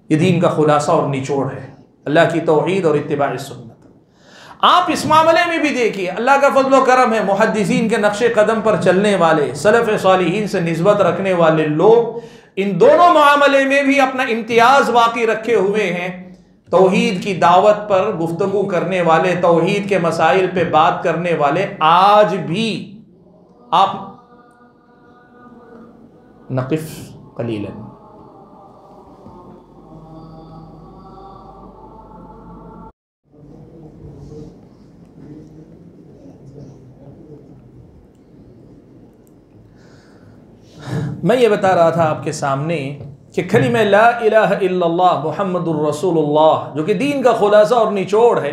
ये दीन का खुलासा और निचोड़ है, अल्लाह की तौहीद और इत्तिबा सुन्नत। आप इस मामले में भी देखिए, अल्लाह का फजल व करम है, मुहद्दिसीन के नक्शे कदम पर चलने वाले, सलफ़ सालिहीन से निस्बत रखने वाले लोग इन दोनों मामले में भी अपना इम्तियाज बाकी रखे हुए हैं। तौहीद की दावत पर गुफ्तगू करने वाले, तौहीद के मसाइल पे बात करने वाले, आज भी आप नक़िफ़ क़लीलन, मैं ये बता रहा था आपके सामने कि कलिमा ला इलाहा इल्लल्लाह मुहम्मदुर रसूलुल्लाह, जो कि दीन का खुलासा और निचोड़ है,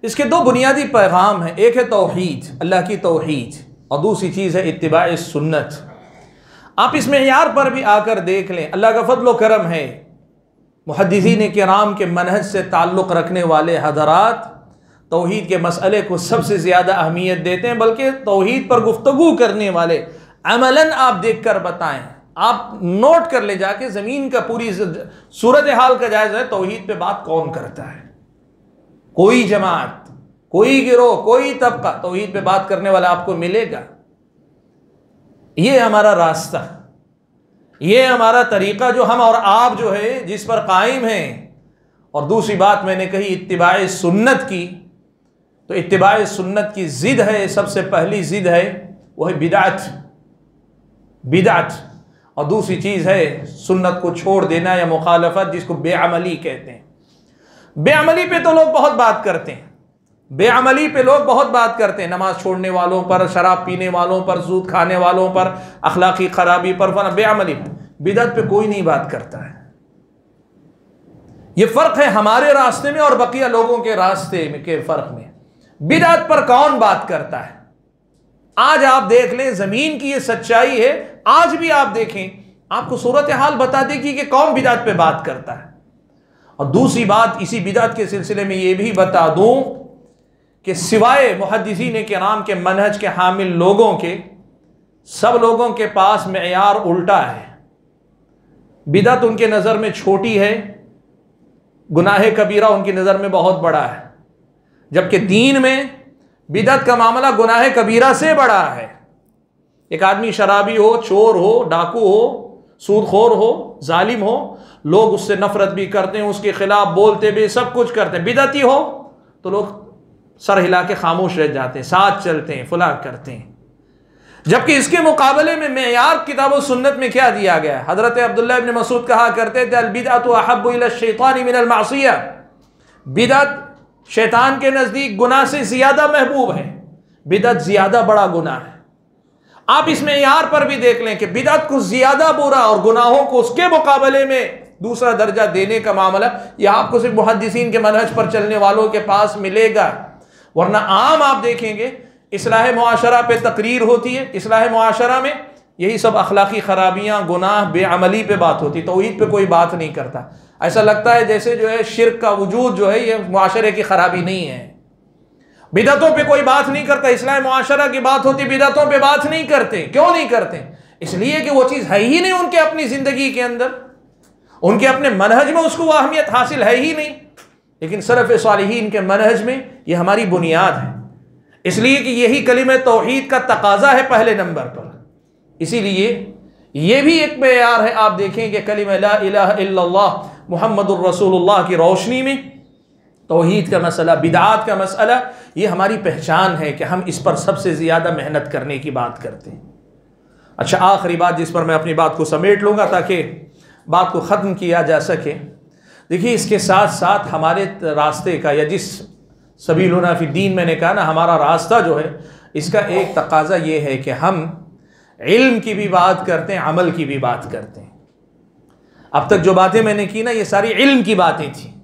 इसके दो बुनियादी पैगाम हैं। एक है तौहीद, अल्लाह की तौहीद, और दूसरी चीज़ है इत्तिबा सुन्नत। आप इस मेयार पर भी आकर देख लें, अल्लाह का फजल व करम है, मुहद्दिसीन किराम के मनहज से ताल्लुक़ रखने वाले हज़रात तौहीद के मसले को सबसे ज़्यादा अहमियत देते हैं, बल्कि तौहीद पर गुफ्तगू करने वाले अमलन आप देख कर बताएं, आप नोट कर ले जाके, ज़मीन का पूरी सूरत हाल का जायज़ा है, तौहीद पे बात कौन करता है। कोई जमात, कोई गिरोह, कोई तबका तौहीद पे बात करने वाला आपको मिलेगा। ये हमारा रास्ता, ये हमारा तरीका, जो हम और आप जो है जिस पर कायम हैं। और दूसरी बात मैंने कही इत्तिबा सुन्नत की, तो इत्तिबा सुन्नत की ज़िद है, सबसे पहली ज़िद है वो है बिदअत, बिदअत। और दूसरी चीज़ है सुन्नत को छोड़ देना या मुखालफत, जिसको बेअमली कहते हैं। बेअमली पे तो लोग बहुत बात करते हैं, बेअमली पे लोग बहुत बात करते हैं, नमाज छोड़ने वालों पर, शराब पीने वालों पर, सूद खाने वालों पर, अखलाकी खराबी पर, बेअमली। बिदअत पे कोई नहीं बात करता है। ये फ़र्क है हमारे रास्ते में और बकिया लोगों के रास्ते में के फ़र्क में। बिदअत पर कौन बात करता है? आज आप देख लें, ज़मीन की ये सच्चाई है, आज भी आप देखें, आपको सूरत हाल बता देगी कि कौन बिदअत पे बात करता है। और दूसरी बात, इसी बिदअत के सिलसिले में ये भी बता दूं कि सिवाय मुहद्दिसीन किराम के मनहज के हामिल लोगों के, सब लोगों के पास मेयार उल्टा है। बिदअत उनके नज़र में छोटी है, गुनाह कबीरा उनकी नज़र में बहुत बड़ा है, जबकि दीन में बिदअत का मामला गुनाह कबीरा से बड़ा है। एक आदमी शराबी हो, चोर हो, डाकू हो, सूदखोर हो, जालिम हो, लोग उससे नफरत भी करते हैं, उसके खिलाफ बोलते भी, सब कुछ करते हैं। बिदअती हो तो लोग सर हिला के खामोश रह जाते हैं, साथ चलते हैं, फुला करते हैं। जबकि इसके मुकाबले में मेयार किताब और सुन्नत में क्या दिया गया है? हजरत अब्दुल्लाह इब्न मसूद कहा करते थे, अल बिदअतु अहब्बु इला शैतानी मिनल मासिया, बिदअत शैतान के नज़दीक गुनाह से ज़्यादा महबूब है, बिदअत ज़्यादा बड़ा गुनाह है। आप इस मेयार पर भी देख लें कि बिदअत को ज़्यादा बुरा और गुनाहों को उसके मुकाबले में दूसरा दर्जा देने का मामला यह आपको सिर्फ मुहद्दिसीन के मनहज पर चलने वालों के पास मिलेगा। वरना आम आप देखेंगे इस्लाह मुआशरा पे तकरीर होती है, इस्लाह मुआशरा में यही सब अखलाकी खराबियाँ, गुनाह, बेअमली पे बात होती है, तौहीद पे कोई बात नहीं करता। ऐसा लगता है जैसे जो है शिर्क का वजूद जो है ये मुआशरे की खराबी नहीं है। बिदअतों पे कोई बात नहीं करता, इस्लाह मुआशरा की बात होती, बिदअतों पे बात नहीं करते। क्यों नहीं करते? इसलिए कि वो चीज़ है ही नहीं उनके अपनी ज़िंदगी के अंदर, उनके अपने मनहज में उसको वो अहमियत हासिल है ही नहीं। लेकिन सलफ़ सालिहीन के मनहज में ये हमारी बुनियाद है, इसलिए कि यही कलिमा तौहीद का तकाजा है पहले नंबर पर। इसीलिए ये भी एक मेयार है। आप देखें कि कलिमा ला इलाहा इल्लल्लाह मुहम्मदुर रसूलुल्लाह की रोशनी में तौहीद का मसला, बिदआत का मसला, ये हमारी पहचान है कि हम इस पर सबसे ज़्यादा मेहनत करने की बात करते हैं। अच्छा, आखिरी बात जिस पर मैं अपनी बात को समेट लूँगा ताकि बात को ख़त्म किया जा सके। देखिए, इसके साथ साथ हमारे रास्ते का, या जिस सबीलुना फिद्दीन मैंने कहा ना, हमारा रास्ता जो है, इसका एक तकाजा ये है कि हम इल्म की भी बात करते हैं, अमल की भी बात करते हैं। अब तक जो बातें मैंने की ना, ये सारी इल्म की बातें थी।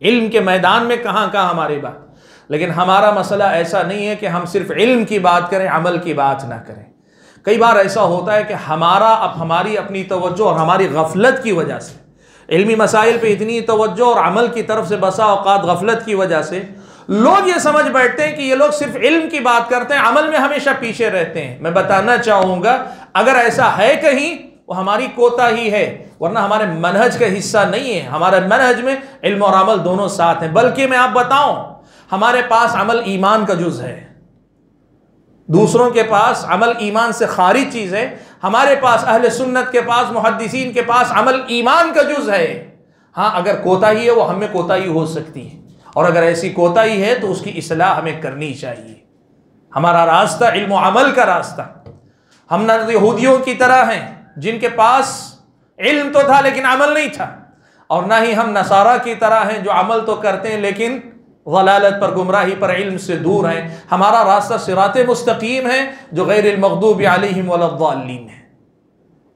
इल्म के मैदान में कहाँ कहाँ हमारी बात, लेकिन हमारा मसला ऐसा नहीं है कि हम सिर्फ इल्म की बात करें, अमल की बात ना करें। कई बार ऐसा होता है कि हमारी अपनी तवज्जो और हमारी गफलत की वजह से, इल्मी मसाइल पे इतनी तवज्जो और अमल की तरफ से बसा औकात गफलत की वजह से लोग ये समझ बैठते हैं कि ये लोग सिर्फ इल्म की बात करते हैं, अमल में हमेशा पीछे रहते हैं। मैं बताना चाहूँगा, अगर ऐसा है कहीं, वो हमारी कोताही है, वरना हमारे मनहज का हिस्सा नहीं है। हमारे मनहज में इल्म और अमल दोनों साथ हैं। बल्कि मैं आप बताऊं, हमारे पास अमल ईमान का जुज़ है, दूसरों के पास अमल ईमान से खारिज चीज़ है। हमारे पास अहले सुन्नत के पास, मुहद्दिसीन के पास अमल ईमान का जुज़ है। हाँ, अगर कोताही है वो हमें कोताही हो सकती है, और अगर ऐसी कोताही है तो उसकी इस्लाह हमें करनी चाहिए। हमारा रास्ता इल्म और अमल का रास्ता। हम न यहूदियों की तरह हैं जिनके पास इल्म तो था लेकिन अमल नहीं था, और ना ही हम नसारा की तरह हैं जो अमल तो करते हैं लेकिन ज़लालत पर, गुमराही पर, इल्म से दूर हैं। हमारा रास्ता सिराते मुस्तकीम है जो गैरिल मग़दूबि अलैहिम वलद्दाल्लीन है।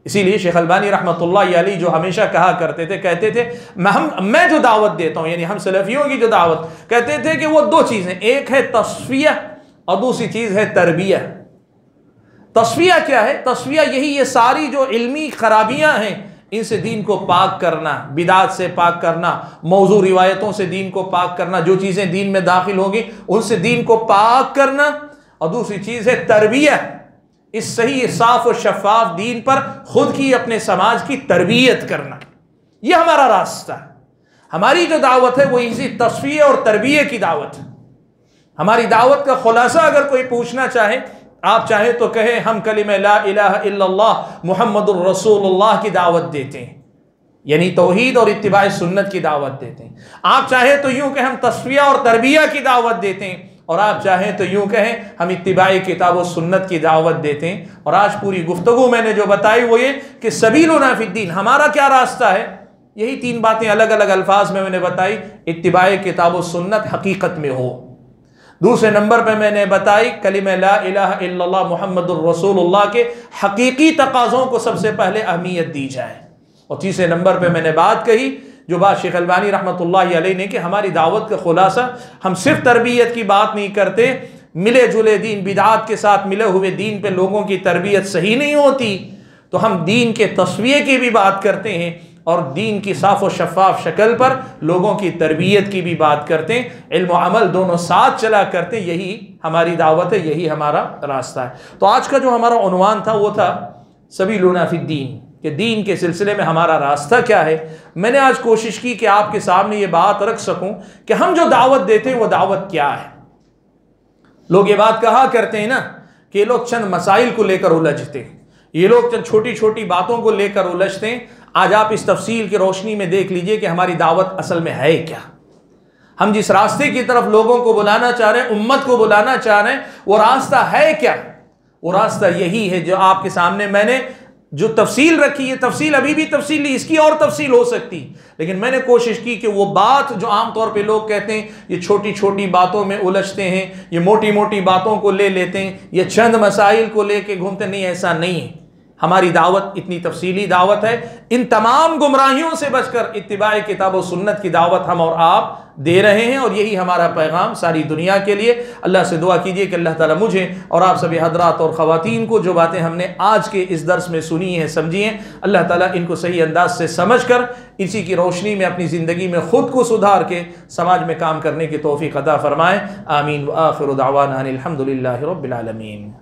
इसीलिए शेख अलबानी रहमतुल्लाह अलैह जो हमेशा कहा करते थे, कहते थे मैं जो दावत देता हूँ, यानी हम सलफ़ियों की जो दावत, कहते थे कि वो दो चीज़ें, एक है तस्फ़िया और दूसरी चीज़ है तरबिया। तस्फ़िया क्या है? तस्फ़िया यही, ये सारी जो इल्मी खराबियाँ हैं इनसे दीन को पाक करना, बिदात से पाक करना, मौजू रिवायतों से दीन को पाक करना, जो चीज़ें दीन में दाखिल होंगी उनसे दीन को पाक करना। और दूसरी चीज़ है तरबिया, इस सही साफ और शफाफ दीन पर खुद की, अपने समाज की तरबियत करना। यह हमारा रास्ता है। हमारी जो दावत है वो इसी तस्फ़िया और तरबिया की दावत है। हमारी दावत का खुलासा अगर कोई पूछना चाहे, आप चाहे तो कहें हम कलिमा ला इलाहा इल्लल्लाह मुहम्मदुर रसूलुल्लाह की दावत देते हैं, यानी तौहीद और इत्तिबा सुन्नत की दावत देते हैं। आप चाहे तो यूं कहें हम तस्फ़िया और तरबिया की दावत देते हैं, और आप चाहें तो यूं कहें हम इत्तिबा किताब और सुन्नत की दावत देते हैं। और आज पूरी गुफ्तगू मैंने जो बताई वो ये कि सबीलुना फिद्दीन, हमारा क्या रास्ता है, यही तीन बातें अलग अलग अल्फाज में मैंने बताई। इत्तिबा किताब और सुन्नत हकीकत में हो, दूसरे नंबर पे मैंने बताई कलिमा ला इलाहा इल्लल्लाह मुहम्मदुर रसूलुल्लाह के हकीकी तकाज़ों को सबसे पहले अहमियत दी जाए, और तीसरे नंबर पे मैंने बात कही जो बात शेख अलबानी रहमतुल्लाह अलैह ने, कि हमारी दावत का खुलासा, हम सिर्फ तरबियत की बात नहीं करते, मिले जुले दीन, बिदात के साथ मिले हुए दीन पे लोगों की तरबियत सही नहीं होती तो हम दीन के तस्वीर की भी बात करते हैं, और दीन की साफ़ और शफ़ाफ शक्ल पर लोगों की तरबियत की भी बात करते हैं। इल्म और अमल दोनों साथ चला करते हैं। यही हमारी दावत है, यही हमारा रास्ता है। तो आज का जो हमारा उन्वान था वो था सबीलुना फिद्दीन, कि दीन के सिलसिले में हमारा रास्ता क्या है। मैंने आज कोशिश की कि आपके सामने ये बात रख सकूं कि हम जो दावत देते हैं वो दावत क्या है। लोग ये बात कहा करते हैं ना कि ये लोग चंद मसाइल को लेकर उलझते हैं, ये लोग चंद छोटी छोटी बातों को लेकर उलझते हैं। आज आप इस तफसील की रोशनी में देख लीजिए कि हमारी दावत असल में है क्या। हम जिस रास्ते की तरफ लोगों को बुलाना चाह रहे हैं, उम्मत को बुलाना चाह रहे हैं, वो रास्ता है क्या? वो रास्ता यही है जो आपके सामने मैंने जो तफसील रखी है। तफसील अभी भी तफसील, इसकी और तफसील हो सकती, लेकिन मैंने कोशिश की कि वो बात जो आमतौर पे लोग कहते हैं ये छोटी छोटी बातों में उलझते हैं, ये मोटी मोटी बातों को ले लेते हैं, ये चंद मसाइल को लेके घूमते, नहीं, ऐसा नहीं है। हमारी दावत इतनी तफसीली दावत है। इन तमाम गुमराहियों से बचकर इत्तिबा किताब और सुन्नत की दावत हम और आप दे रहे हैं, और यही हमारा पैगाम सारी दुनिया के लिए। अल्लाह से दुआ कीजिए कि अल्लाह ताला मुझे और आप सभी हजरात और ख़वातीन को जो बातें हमने आज के इस दर्स में सुनी हैं, समझी हैं, अल्लाह ताला इनको सही अंदाज से समझ कर इसी की रोशनी में अपनी ज़िंदगी में ख़ुद को सुधार के समाज में काम करने की तौफ़ीक़ अता फ़रमाए। आमीन व आखिरु दावाना अनिल हम्दुलिल्लाहि रब्बिल आलमीन।